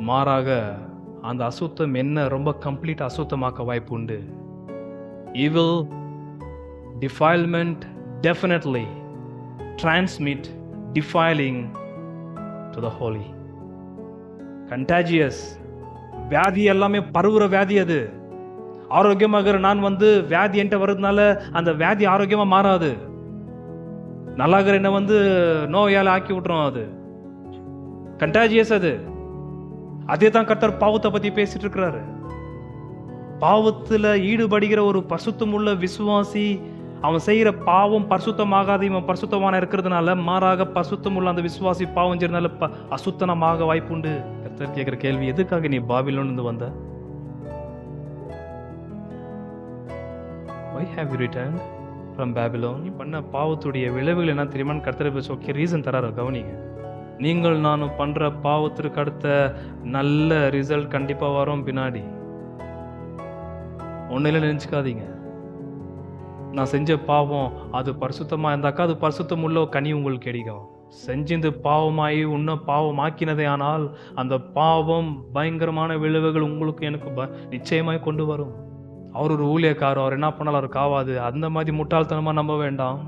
மாறாக அந்த அசுத்தம் என்ன ரொம்ப கம்ப்ளீட் அசுத்தமாக்க வாய்ப்பு உண்டு. Evil defilement definitely transmit defiling to the holy. Contagious வியாதி எல்லாமே பரவுற வியாதி. அது ஆரோக்கியமாக நான் வியாதி என்கிட்ட வர்றதுனால அந்த வியாதி ஆரோக்கியமா மாறாது. நல்லாகிற என்ன நோயால ஆக்கி விட்டுரும். அது கண்டாஜியஸ். அது அதே தான் கர்த்தர் பாவத்தை பத்தி பேசிட்டு இருக்கிறாரு. பாவத்துல ஈடுபடுகிற ஒரு பரிசுத்தமுள்ள விசுவாசி அவன் செய்யற பாவம் பரிசுத்தமாகாது, இவன் பரிசுத்தமான இருக்கிறதுனால மாறாக பரிசுத்தமுள்ள அந்த விசுவாசி பாவம் செய்யறதுனால அசுத்தனமாக வாய்ப்புண்டு. கர்த்தர் கேட்கிற கேள்வி, எதுக்காக நீ பாபிலோன்ல வந்த? Why have you returned from Babylon? நீ பண்ண பாவத்துடைய விளைவுகள் என்ன தெரியுமான்னு கர்த்தர் ரீசன் தராரு, கவனிங்க. நீங்கள் நானும் பண்ற பாவத்திற்கு அடுத்த நல்ல ரிசல்ட் கண்டிப்பா வரும் பின்னாடி. ஒன்னில நினைச்சுக்காதீங்க, நான் செஞ்ச பாவம் அது பரிசுத்தமா இருந்தாக்கா அது பரிசுத்தம் உள்ள கனி உங்களுக்கு கிடைக்கும். செஞ்சிருந்து பாவமாயி உன்ன பாவமாக்கினதே ஆனால் அந்த பாவம் பயங்கரமான விளைவுகள் உங்களுக்கு எனக்கு நிச்சயமாய் கொண்டு வரும். அவர் ஒரு ஊழியக்காரர், அவர் என்ன பண்ணாலும் அவருக்கு ஆகாது, அந்த மாதிரி முட்டாள்தனமா நம்ப வேண்டாம்.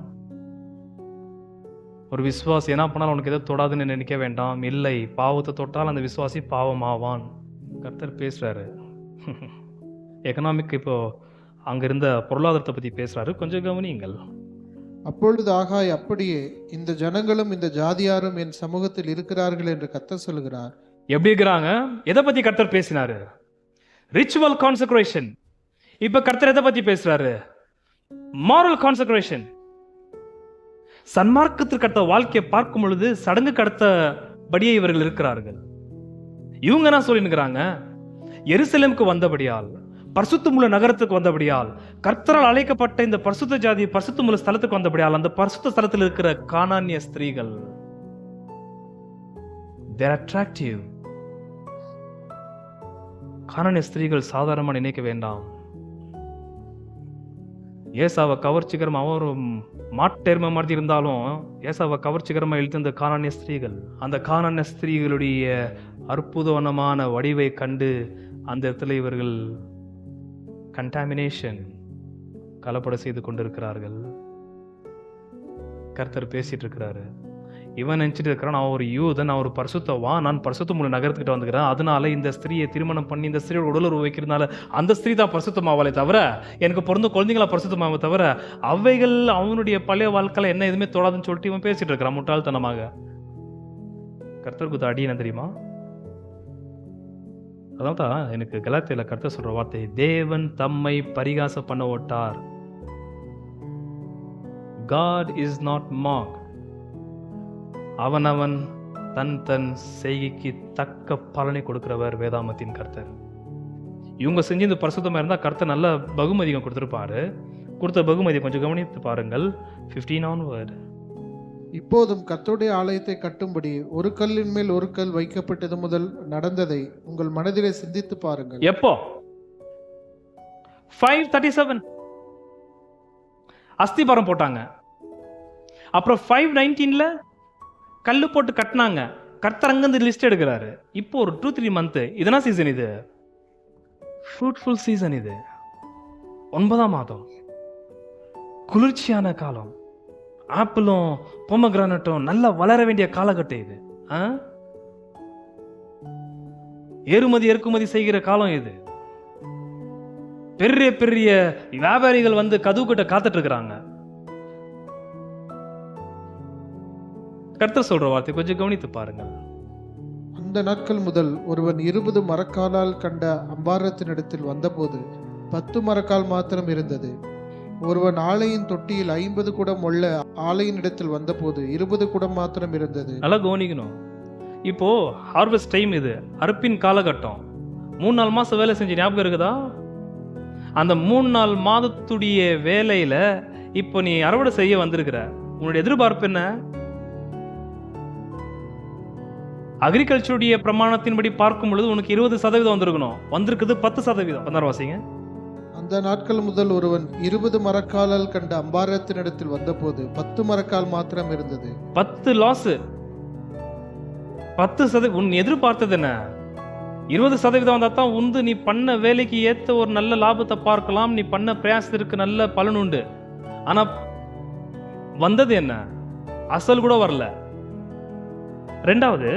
ஒரு விசுவாசி என்ன பண்ணாலும் உனக்கு எதோ தொடாதுன்னு நினைக்க வேண்டாம். இல்லை, பாவத்தை தொட்டால் அந்த விசுவாசி பாவம் ஆவான். கர்த்தர் பேசுறாரு. எக்கனாமிக் இப்போ அங்க இருந்த பொருளாதாரத்தை பத்தி பேசுறாரு, கொஞ்சம் கவனியுங்கள். அப்பொழுது ஆகாய், அப்படியே இந்த ஜனங்களும் இந்த ஜாதியாரும் என் சமூகத்தில் இருக்கிறார்கள் என்று கர்த்தர் சொல்கிறார். எப்படி இருக்கிறாங்க? எதை பத்தி கர்த்தர் பேசினாரு? Ritual consecration. இப்ப கர்த்தர் எதை பத்தி பேசுறாரு? Moral consecration. சன்மார்க்கத்திற்கு அடுத்த வாழ்க்கையை பார்க்கும் பொழுது சடங்குக்கு அடுத்தபடியே இவர்கள் இருக்கிறார்கள். இவங்க என்ன சொல்லிருக்கிறாங்க? எருசலேமுக்கு வந்தபடியால், பரிசுத்தமுள்ள நகரத்துக்கு வந்தபடியால், கர்த்தரால் அழைக்கப்பட்ட இந்த பரிசுத்த ஜாதி பரிசுத்தமுள்ள ஸ்தலத்துக்கு வந்தபடியால், அந்த பரிசுத்த ஸ்தலத்தில் இருக்கிற கானானிய ஸ்திரீகள் they are attractive. கானானிய ஸ்திரீகள் சாதாரணமா நினைக்க வேண்டாம். ஏசாவை கவர்ச்சிகரமா, அவன் ஒரு மாட்டெருமை மாதிரி இருந்தாலும் ஏசாவை கவர்ச்சிகரமா இழுத்து இந்த கானானிய ஸ்திரீகள், அந்த கானானிய ஸ்திரீகளுடைய அற்புதமான வடிவை கண்டு அந்த இடத்துல இவர்கள் கண்டாமினேஷன் கலப்பட செய்து கொண்டிருக்கிறார்கள். கர்த்தர் பேசிட்டு இருக்கிறாரு. இவன் நினைச்சிட்டு இருக்கிறான், நான் ஒரு யூதன், நான் ஒரு பரிசுத்தவான், நான் பரிசுத்தமுள்ள நகரத்துக்கிட்ட வந்துக்கிறேன், அதனால இந்த ஸ்திரீயை திருமணம் பண்ணி இந்த ஸ்திரீயோட உடலுறவு வைக்கிறதுனால அந்த ஸ்திரீ தான் பரிசுத்தமாவாளே தவிர, எனக்கு பிறந்த குழந்தைங்களா பரிசுத்தமாவே தவிர, அவைகள் அவனுடைய பழைய வாழ்க்கையில என்ன எதுவுமே தொடாதுன்னு சொல்லிட்டு இவன் பேசிட்டு இருக்கிறான் முட்டாள்தனமாக. கர்த்தருக்கு அடி என்ன தெரியுமா? அதான் தான் எனக்கு கலாத்தியில கர்த்தர் சொல்ற வார்த்தை, தேவன் தம்மை பரிகாச பண்ண ஓட்டார். God is not mocked. அவனவன் தன் தன் செய்கைக்கு தக்க பலனை கொடுக்கிறவர் வேதாமத்தின் கர்த்தர். இவங்க செஞ்சு இந்த பரிசுத்தமா இருந்தா கர்த்தர் நல்ல பகுமதியம் கொடுத்திருப்பாரு. கொடுத்த பகுமதியை கொஞ்சம் கவனித்து பாருங்கள். 15 onward. இப்போதும் கர்த்தருடைய ஆலயத்தை கட்டும்படி ஒரு கல்லின் மேல் ஒரு கல் வைக்கப்பட்டது முதல் நடந்ததை உங்கள் மனதிலே சிந்தித்து பாருங்கள். எப்போ? 537 அஸ்திபாரம் போட்டாங்க. அப்புறம் 519ல கல்லு போட்டு கட்டினாங்க. கர்த்தர் அங்கிருந்து லிஸ்ட் எடுக்கிறாரு. இப்போ ஒரு 2-3 மந்த் இதனா சீசன், இது ஃப்ரூட்ஃபுல் சீசன், இது 9ஆம் மாதம், குளிர்ச்சியான காலம், ஆப்பிளும் பொமகிரானட்டும் நல்லா வளர வேண்டிய காலகட்டம் இது. ஏறுமதி இறக்குமதி செய்கிற காலம் இது. பெரிய பெரிய வியாபாரிகள் வந்து கதவு கிட்ட காத்துட்டு இருக்கிறாங்க. கர்த்தர் சொல்ற வார்த்தை கொஞ்சம் கவனித்து பாருங்கள். அந்த நாட்கள் முதல் ஒருவன் 20 மரக்காலால் கண்ட அம்பாரத்தினிடத்தில் வந்தபோது 10 மரக்கால் மாத்திரம் இருந்தது. ஒருவன் ஆலையின் தொட்டியில் 50 குடம் உள்ள ஆலையின் இடத்தில் வந்தபோது 20 குடம் மாத்திரம் இருந்தது. நல்லா கவனிக்கணும். இப்போ ஹார்வெஸ்ட் டைம், இது அறுப்பின் காலகட்டம். 3-4 மாசம் வேலை செஞ்சு ஞாபகம் இருக்குதா? அந்த 3-4 மாதத்துடைய வேலையில இப்போ நீ அறுவடை செய்ய வந்திருக்கிற. உன்னுடைய எதிர்பார்ப்பு என்ன? அக்ரிகல்ச்சருடைய பிரமாணத்தின்படி பார்க்கும் பொழுது உனக்கு 20% வந்திருக்கணும். வந்திருக்குது 10%. 16 வாசிங்க. அந்த நாட்கள் முதல் ஒருவன் 20 மரக்காலால் கண்ட அம்பாரத்தினிடத்தில் வந்தபோது 10 மரக்கால் மாத்திரம் இருந்தது. 10 லாஸ். 10% உன் எதிர்பார்த்தது என்ன? 20% வந்தா தான் உந்து நீ பண்ண வேலைக்கு ஏத்த ஒரு நல்ல லாபத்தை பார்க்கலாம். நீ பண்ண பிரயாசத்திற்கு நல்ல பலன் உண்டு. ஆனா வந்தது என்ன? அசல் கூட வரல. ரெண்டாவது,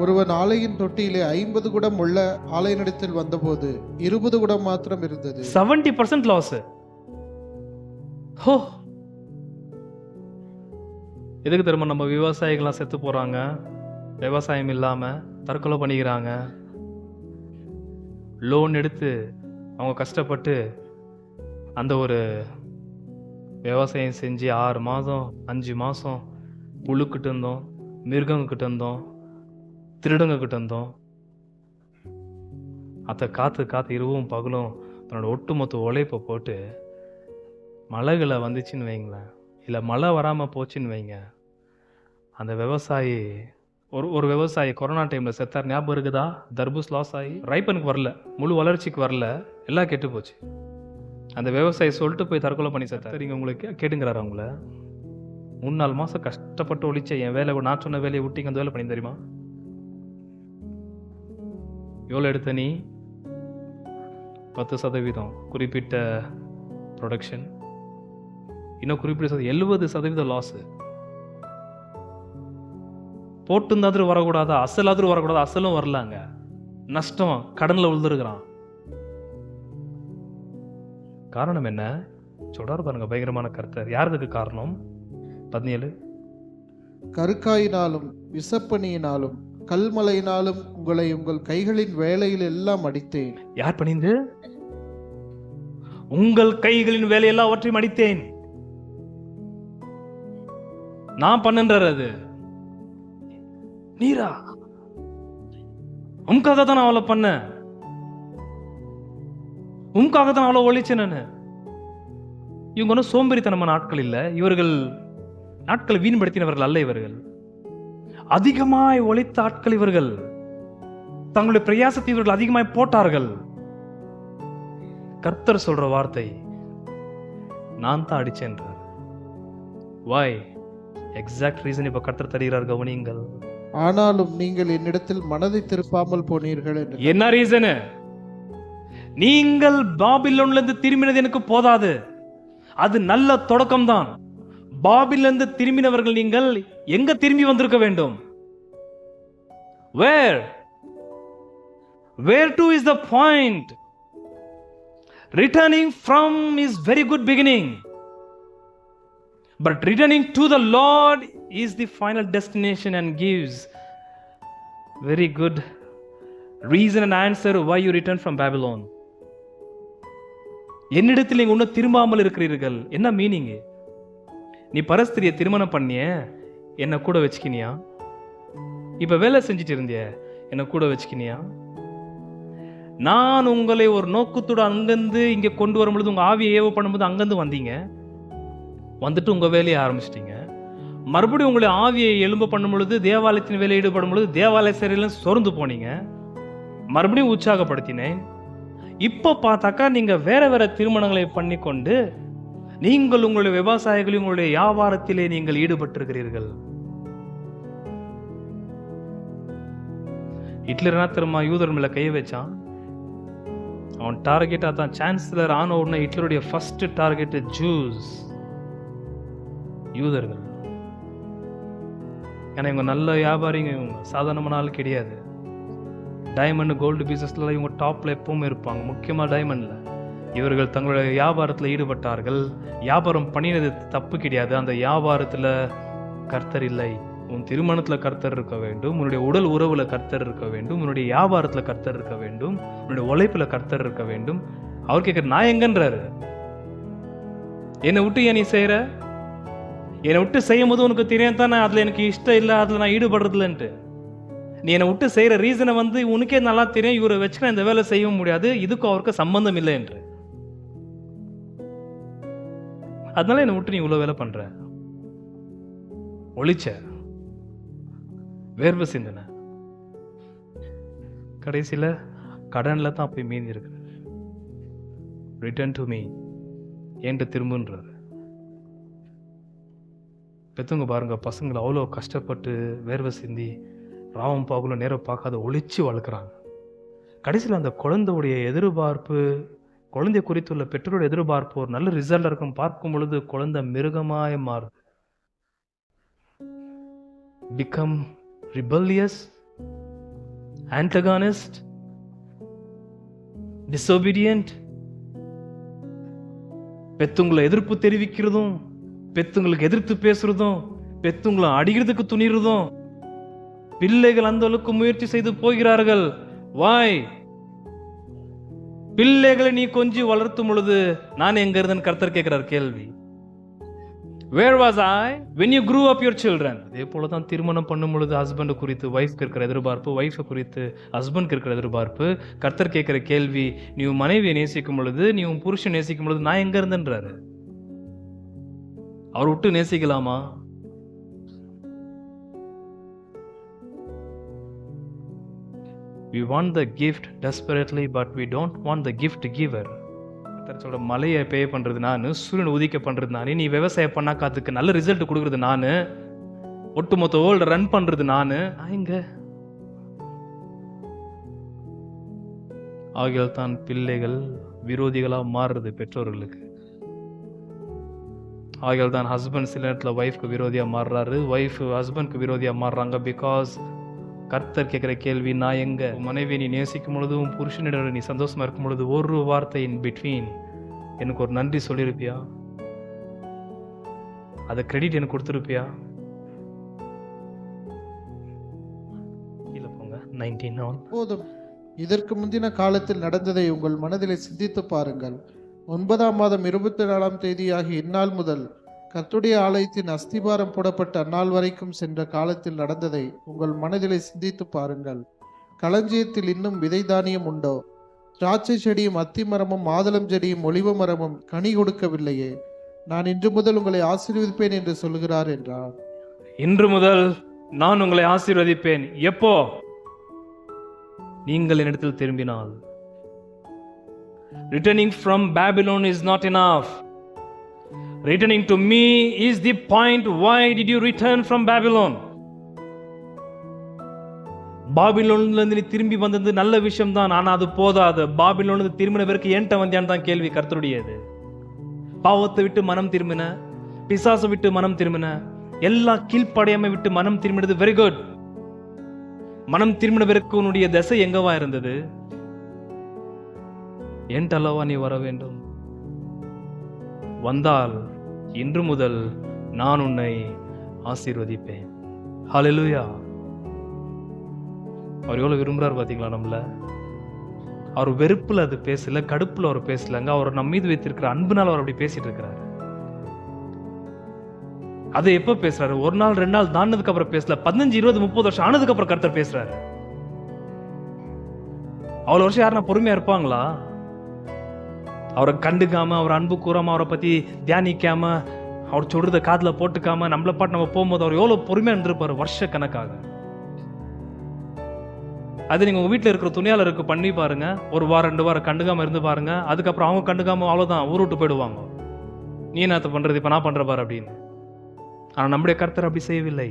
ஒருவன் ஆலையின் தொட்டியிலே 50 குடம் உள்ள ஆலையினிடத்தில் வந்தபோது 20 குடம் மாத்திரம் இருந்தது. 70% லாஸ். ஹோ, எதுக்கு தெரியுமா நம்ம விவசாயிகள்லாம் செத்து போறாங்க? விவசாயம் இல்லாம தற்கொலை பண்ணிக்கிறாங்க. லோன் எடுத்து அவங்க கஷ்டப்பட்டு அந்த ஒரு விவசாயம் செஞ்சு 6 மாதம் 5 மாதம் புழுக்கிட்டு இருந்தோம், மிருகங்கிட்ட இருந்தோம், திருடங்கக்கிட்ட இருந்தோம். அதை காத்து இரவும் பகலும் தன்னோட ஒட்டுமொத்த உழைப்பை போட்டு மழைகளை வந்துச்சுன்னு வைங்களேன், இல்லை மழை வராமல் போச்சுன்னு வைங்க, அந்த விவசாயி ஒரு விவசாயி கொரோனா டைமில் செத்தார். ஞாபகம் இருக்குதா? தர்பூஸ் லாஸ் ஆகி ரைப்பனுக்கு வரல, முழு வளர்ச்சிக்கு வரல, எல்லாம் கெட்டு போச்சு. அந்த விவசாயி சொல்லிட்டு போய் தற்கொலை பண்ணி செத்தார். சரிங்க, உங்களுக்கு கேட்டுங்கிறாரு அவங்கள. 3-4 மாதம் கஷ்டப்பட்டு ஒழிச்ச என் வேலை, நான் சொன்ன வேலையை விட்டிங்க அந்த வேலை பண்ணி தெரியுமா? எவ்வளோ எடுத்த நீ? 10% குறிப்பிட்ட ப்ரொடக்ஷன், இன்னும் குறிப்பிட்ட 70% லாஸு. போட்டுந்தாதிரி வரக்கூடாதா? அசலாதிரி வரக்கூடாது? அசலும் வரலாங்க, நஷ்டம், கடனில் விழுந்துருக்கிறான். காரணம் என்ன சொல்றாரு பாருங்க, பயங்கரமான கருத்து. யாருக்கு காரணம்? 17, கருக்காயினாலும் விசப்பணியினாலும் கல்மலையினாலும் உங்களை உங்கள் கைகளின் வேலையில் எல்லாம் அடித்தேன். யார் பண்ணிந்து? உங்கள் கைகளின் வேலை எல்லாவற்றையும் அடித்தேன். நான் பண்ணுன்றார். அது நீரா? உமக்காக தான் நான் அவளை பண்ண, உமக்காக தான் அவ்வளோ ஒழிச்சேன் நான். இவங்க ஒன்றும் சோம்பேறித்தனமான ஆட்கள் இல்லை, இவர்கள் நாட்களை வீண்படுத்தினவர்கள் அல்ல. இவர்கள் அதிகமாய் ஒழித்த ஆட்கள். இவர்கள் தங்களுடைய பிரயாசத்தை இவர்கள் அதிகமாய் போட்டார்கள். கர்த்தர் சொல்ற வார்த்தை, நான் தான் அடிச்சேன்றார். வாய் எக்ஸாக்ட் ரீசன் இப்ப கர்த்தர் தருகிறார், கவனியுங்கள். ஆனாலும் நீங்கள் என்னிடத்தில் மனதை திருப்பாமல் போனீர்கள் என்று. என்ன ரீசனு? நீங்கள் பாபிலோன்ல இருந்து திரும்பினது எனக்கு போதாது. அது நல்ல தொடக்கம் தான். பாபிலோன்ல இருந்து திரும்பினவர்கள் நீங்கள் எங்க திரும்பி வந்திருக்க வேண்டும்? Where to is the point. Returning from is very good beginning, but returning to the Lord is the final destination and gives very good reason and answer why you return from Babylon. என்னிடத்தில் நீங்க இன்னும் திரும்பாமல் இருக்கிறீர்கள். என்ன meaning? நீ பரஸ்திரியை திருமணம் பண்ணிய, என்ன கூட வச்சுக்கினியா? இப்ப வேலை செஞ்சுட்டு இருந்திய, என்ன கூட வச்சுக்கினியா? நான் உங்களை ஒரு நோக்கத்தோடு அங்கிருந்து இங்க கொண்டு வரும் பொழுது, உங்க ஆவியை ஏவ பண்ணும்போது அங்கிருந்து வந்தீங்க, வந்துட்டு உங்க வேலையை ஆரம்பிச்சிட்டீங்க. மறுபடியும் உங்களை ஆவியை எழும்ப பண்ணும் பொழுது, தேவாலயத்தின் வேலையை ஈடுபடும் பொழுது தேவாலய சரியில சோர்ந்து போனீங்க. மறுபடியும் உற்சாகப்படுத்தினேன். இப்போ பார்த்தாக்கா நீங்க வேற வேற திருமணங்களை பண்ணி கொண்டு நீங்கள் உங்களுடைய விவசாயிகளையும் உங்களுடைய வியாபாரத்திலே நீங்கள் ஈடுபட்டிருக்கிறீர்கள். ஹிட்லர் என்ன தெரியுமா யூதர் மேல கை வச்சான்? அவன் டார்கெட் அதான். சான்சலர் ஆன உடனே ஹிட்லருடைய ஃபர்ஸ்ட் டார்கெட் ஜூஸ், யூதர்கள். ஏன்னா இவங்க நல்ல வியாபாரிங்க, இவங்க சாதாரணமான ஆள் கிடையாது. டைமண்ட் கோல்டு பிசினஸ்ல இவங்க டாப்ல எப்பவும் இருப்பாங்க, முக்கியமா டைமண்ட்ல. இவர்கள் தங்களுடைய வியாபாரத்தில் ஈடுபட்டார்கள். வியாபாரம் பண்ணினது தப்பு கிடையாது. அந்த வியாபாரத்துல கர்த்தர் இல்லை. உன் திருமணத்துல கர்த்தர் இருக்க வேண்டும், உன்னுடைய உடல் உறவுல கர்த்தர் இருக்க வேண்டும், உன்னுடைய வியாபாரத்துல கர்த்தர் இருக்க வேண்டும், உன்னுடைய உழைப்புல கர்த்தர் இருக்க வேண்டும். அவர் கேட்கிற, நான் எங்கன்றாரு? என்னை விட்டு ஏன் நீ செய்யற? என்னை விட்டு செய்யும் போது உனக்கு தெரியும் தான் அதுல எனக்கு இஷ்டம் இல்லை, அதுல நான் ஈடுபடுறதுலன்ட்டு. நீ என்னை விட்டு செய்யற ரீசனை உனக்கே நல்லா தெரியும், இவரை வச்சு நான் இந்த வேலை செய்ய முடியாது, இதுக்கும் அவருக்கு சம்பந்தம் இல்லை என்று. அதனால என்னை விட்டு நீ இவ்வளவு வேலை பண்ற. ஒளிச்ச வேர்வை சிந்தனை, கடைசியில கடன்ல தான் போய் மீதி இருக்கு. ரிட்டர்ன் டு மீ, ஏன்ட்டு திரும்புன்றாரு. பெத்தவங்க பாருங்க, பசங்களை அவ்வளோ கஷ்டப்பட்டு வேர்வை சிந்தி ராவம் பாகுல நேரம் பார்க்காத ஒளிச்சு வளர்க்குறாங்க. கடைசியில் அந்த குழந்தையுடைய எதிர்பார்ப்பு, குழந்தை குறித்துள்ள பெற்றோருடைய எதிர்பார்ப்பு ஒரு நல்ல ரிசல்ட் இருக்கும். பார்க்கும் பொழுது குழந்தை மிருகமாய் மாறுது. become rebellious, antagonist, disobedient. பெத்துங்களை எதிர்ப்பு தெரிவிக்கிறதும், பெத்துங்களுக்கு எதிர்த்து பேசுறதும், பெத்துங்களை அடிக்கிறதுக்கு துணிறதும். பிள்ளைகள் அந்த அளவுக்கு முயற்சி செய்து போகிறார்கள். வாய் பிள்ளைகளை நீ கொஞ்சி வளர்த்தும் பொழுது நான் எங்க இருந்தேன்னு கர்த்தர் கேட்கிறார் கேள்வி. Where was I when you grew up your children? அதே போலதான் திருமணம் பண்ணும் பொழுது ஹஸ்பண்ட் குறித்து வைஃப்க்கு இருக்கிற எதிர்பார்ப்பு, வைஃப் குறித்து ஹஸ்பண்ட் இருக்கிற எதிர்பார்ப்பு. கர்த்தர் கேட்கிற கேள்வி, நீ உன் மனைவியை நேசிக்கும் பொழுது, நீ உன் புருஷன் நேசிக்கும் பொழுது நான் எங்க இருந்தேன்றாரு. அவர் விட்டு நேசிக்கலாமா? We want the gift desperately, but we don't want the gift giver. சொல்ற மலையை பே பண்றது நானு, சூரியன் உதிக்க பண்றது நானு, நீ விவசாயம் பண்ணாக்க அதுக்கு நல்ல ரிசல்ட் கொடுக்கறது நானு, ஒட்டுமொத்த வேர்ல்ட் ரன் பண்றது நானு. இங்க ஆகியால் தான் பிள்ளைகள் விரோதிகளா மாறுறது பெற்றோர்களுக்கு. ஆகியால் தான் ஹஸ்பண்ட் சில நேரத்தில் ஒய்ஃப்க்கு விரோதியா மாறுறாரு, ஒய்ஃப் ஹஸ்பண்ட்க்கு விரோதியா மாறுறாங்க. பிகாஸ் கர்த்தர் கேட்கிற கேள்வி, நான் எங்க மனைவி நீ நேசிக்கும் பொழுது, உன் புருஷனிடம் நீ சந்தோஷமா இருக்கும் பொழுது ஒரு வார்த்தை இன் பிட்வீன் எனக்கு ஒரு நன்றி சொல்லியிருப்பியா? அதை கிரெடிட் எனக்கு கொடுத்துருப்பியா? போங்க 19 போதும். இதற்கு முந்தின காலத்தில் நடந்ததை உங்கள் மனதிலே சிந்தித்து பாருங்கள். 9ஆம் மாதம் 24ஆம் தேதியாகிய இந்நாள் முதல் கர்த்தருடைய ஆலயத்தின் அஸ்திபாரம் போடப்பட்ட அந்நாள் வரைக்கும் சென்ற காலத்தில் நடந்ததை உங்கள் மனதிலே சிந்தித்து பாருங்கள். களஞ்சியத்தில் இன்னும் விதை தானியம் உண்டோ? திராட்சை செடியும் அத்தி மரமும் மாதுளம் செடியும் ஒலிவ மரமும் கனி கொடுக்கவில்லையே. நான் இன்று முதல் உங்களை ஆசீர்வதிப்பேன் என்று சொல்கிறார் என்றார். இன்று முதல் நான் உங்களை ஆசீர்வதிப்பேன். எப்போ? நீங்கள் என்னிடத்தில் திரும்பினால். Returning from Babylon is not enough. Returning to me is the point. Why did you return from Babylon? பாபிலோன்ல இருந்து நீ திரும்பி வந்தது நல்ல விஷயம் தான், ஆனா அது போதாது. பாபிலோன்ல இருந்து திரும்பின பிறகு ஏன்ட்ட வந்தியான்னு தான் கேள்வி கர்த்தருடையது. பாவத்தை விட்டு மனம் திரும்பின, பிசாசை விட்டு மனம் திரும்பின, எல்லா கீழ்ப்படையாம விட்டு மனம் திரும்பினது. Very good. மனம் திரும்பின பிறகு உன்னுடைய திசை எங்கவா இருந்தது? ஏன்ட்ட அல்லவா நீ வர வேண்டும். வந்தால் இன்று முதல் நான் உன்னை ஆசீர்வதிப்பேன். ஹல்லேலூயா. அவர் எவ்வளவு விரும்புறாரு பாத்தீங்களா நம்மள. அவர் வெறுப்புல அது பேசல, கடுப்புல அவர் பேசலங்க. அவர் நம்ம மீது வைத்திருக்கிற அன்புனால அவர் அப்படி பேசிட்டு இருக்கிறாரு. அதை எப்ப பேசுறாரு? ஒரு நாள் 2 நாள் தாண்டதுக்கு அப்புறம் பேசல, 15 20 30 வருஷம் ஆனதுக்கு அப்புறம் கர்த்தர் பேசுறாரு. அவ்வளவு வருஷம் யாருன்னா பொறுமையா இருப்பாங்களா? அவரை கண்டுக்காம, அவர் அன்பு கூறாம, அவரை பத்தி தியானிக்காம, அவர் சொல்றத காதுல போட்டுக்காம நம்மள பாட்டு நம்ம போகும்போது அவர் எவ்வளவு பொறுமையா இருந்திருப்பாரு வருஷ கணக்காக. அது நீங்க உங்க வீட்டுல இருக்கிற துணியாளருக்கு பண்ணி பாருங்க. ஒரு வாரம் 2 வாரம் கண்டுக்காம இருந்து பாருங்க. அதுக்கப்புறம் அவங்க கண்டுக்காம அவ்வளவுதான் ஊர் விட்டு போயிடுவாங்க. நீ என்னத்த பண்றது, இப்ப நான் பண்ற பாரு அப்படின்னு. ஆனா நம்முடைய கர்த்தர் அப்படி செய்யவில்லை.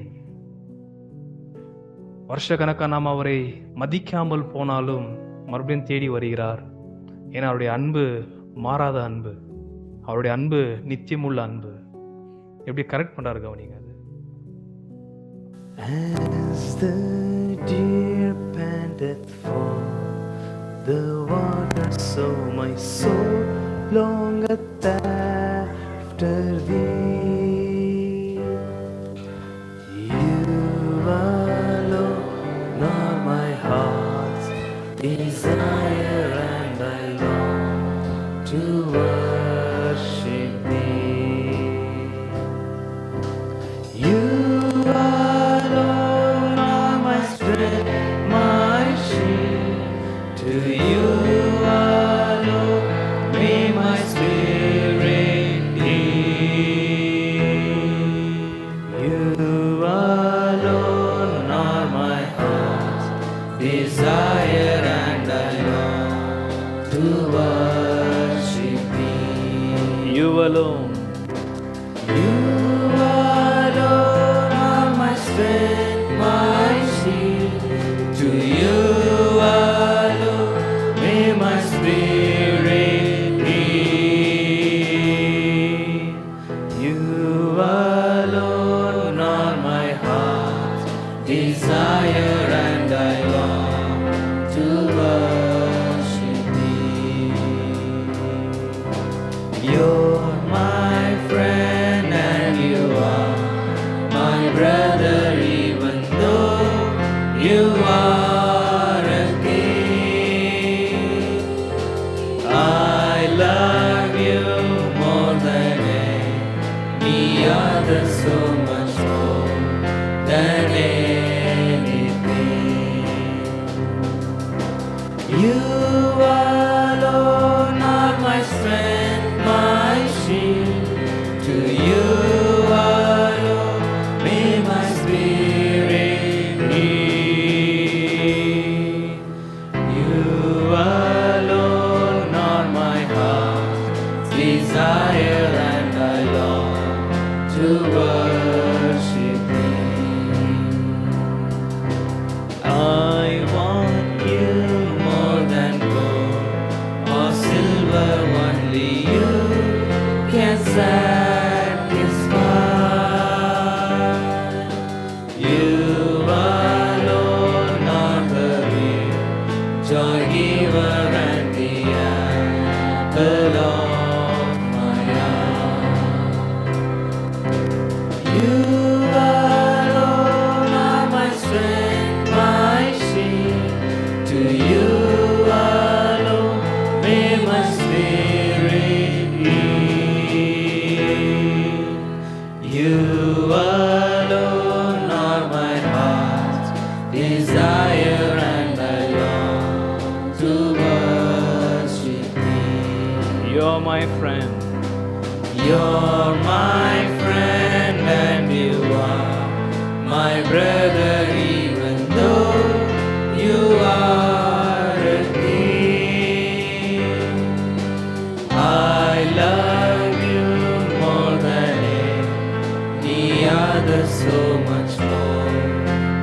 வருஷ கணக்கா நாம் அவரை மதிக்காமல் போனாலும் மறுபடியும் தேடி வருகிறார். ஏன்னா அவருடைய அன்பு மாறாத அன்பு, அவருடைய அன்பு நித்தியமுள்ள அன்பு. எப்படி கரெக்ட் பண்றாரு கவனிங்க. அது As the deer panteth for the water, so my soul longeth after thee. You alone are my heart's desire, and I long to worship thee. You alone are my strength, my shield. To you alone may my spirit yield. You alone are my heart's desire, and I long to worship thee. You alone. You alone are my strength, my shield. To you alone may my spirit yield. You alone are my heart's desire, and I long to worship thee. You're my You alone are my strength, my shield. To you alone may my spirit yield. You alone are my heart's desire, and I long to worship Thee. I want You more than gold or silver, only You can satisfy. You alone are the real joy giver and the apple of my eye. You alone are my strength, my shield. To You alone may my spirit yield. You alone are my heart's desire, and I long to worship Thee. You're my friend. You're my friend, and You are my brother, even though You are a king. I love You more than any other, so much more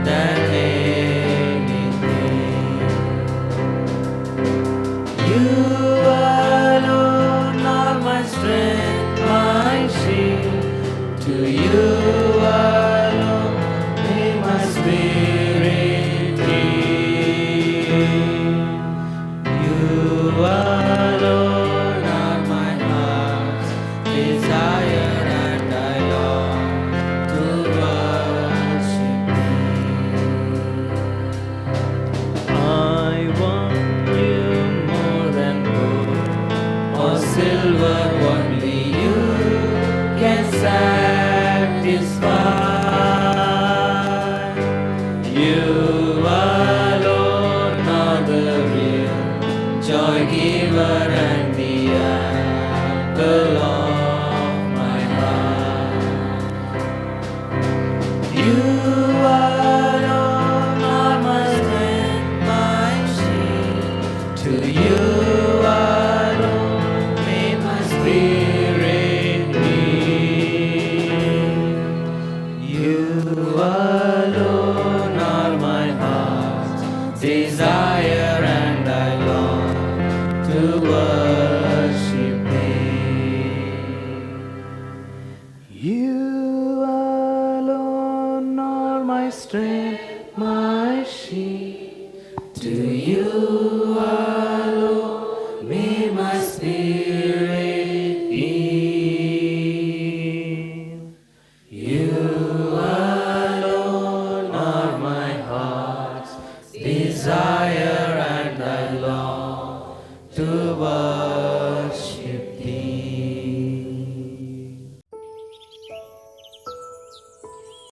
than anything. You alone are my strength, my shield. To You alone may my spirit yield. You alone are my heart's desire, and I long to worship Thee. I want You more than gold or silver, only You can satisfy. You alone are the real joy giver and the apple of my eye. You alone are my strength, my shield. To You alone may my spirit yield. You alone are my heart's desire, and I long to worship Thee. You alone are my strength, my shield. To You alone may my spirit yield. You alone are my heart's desire, and I long to worship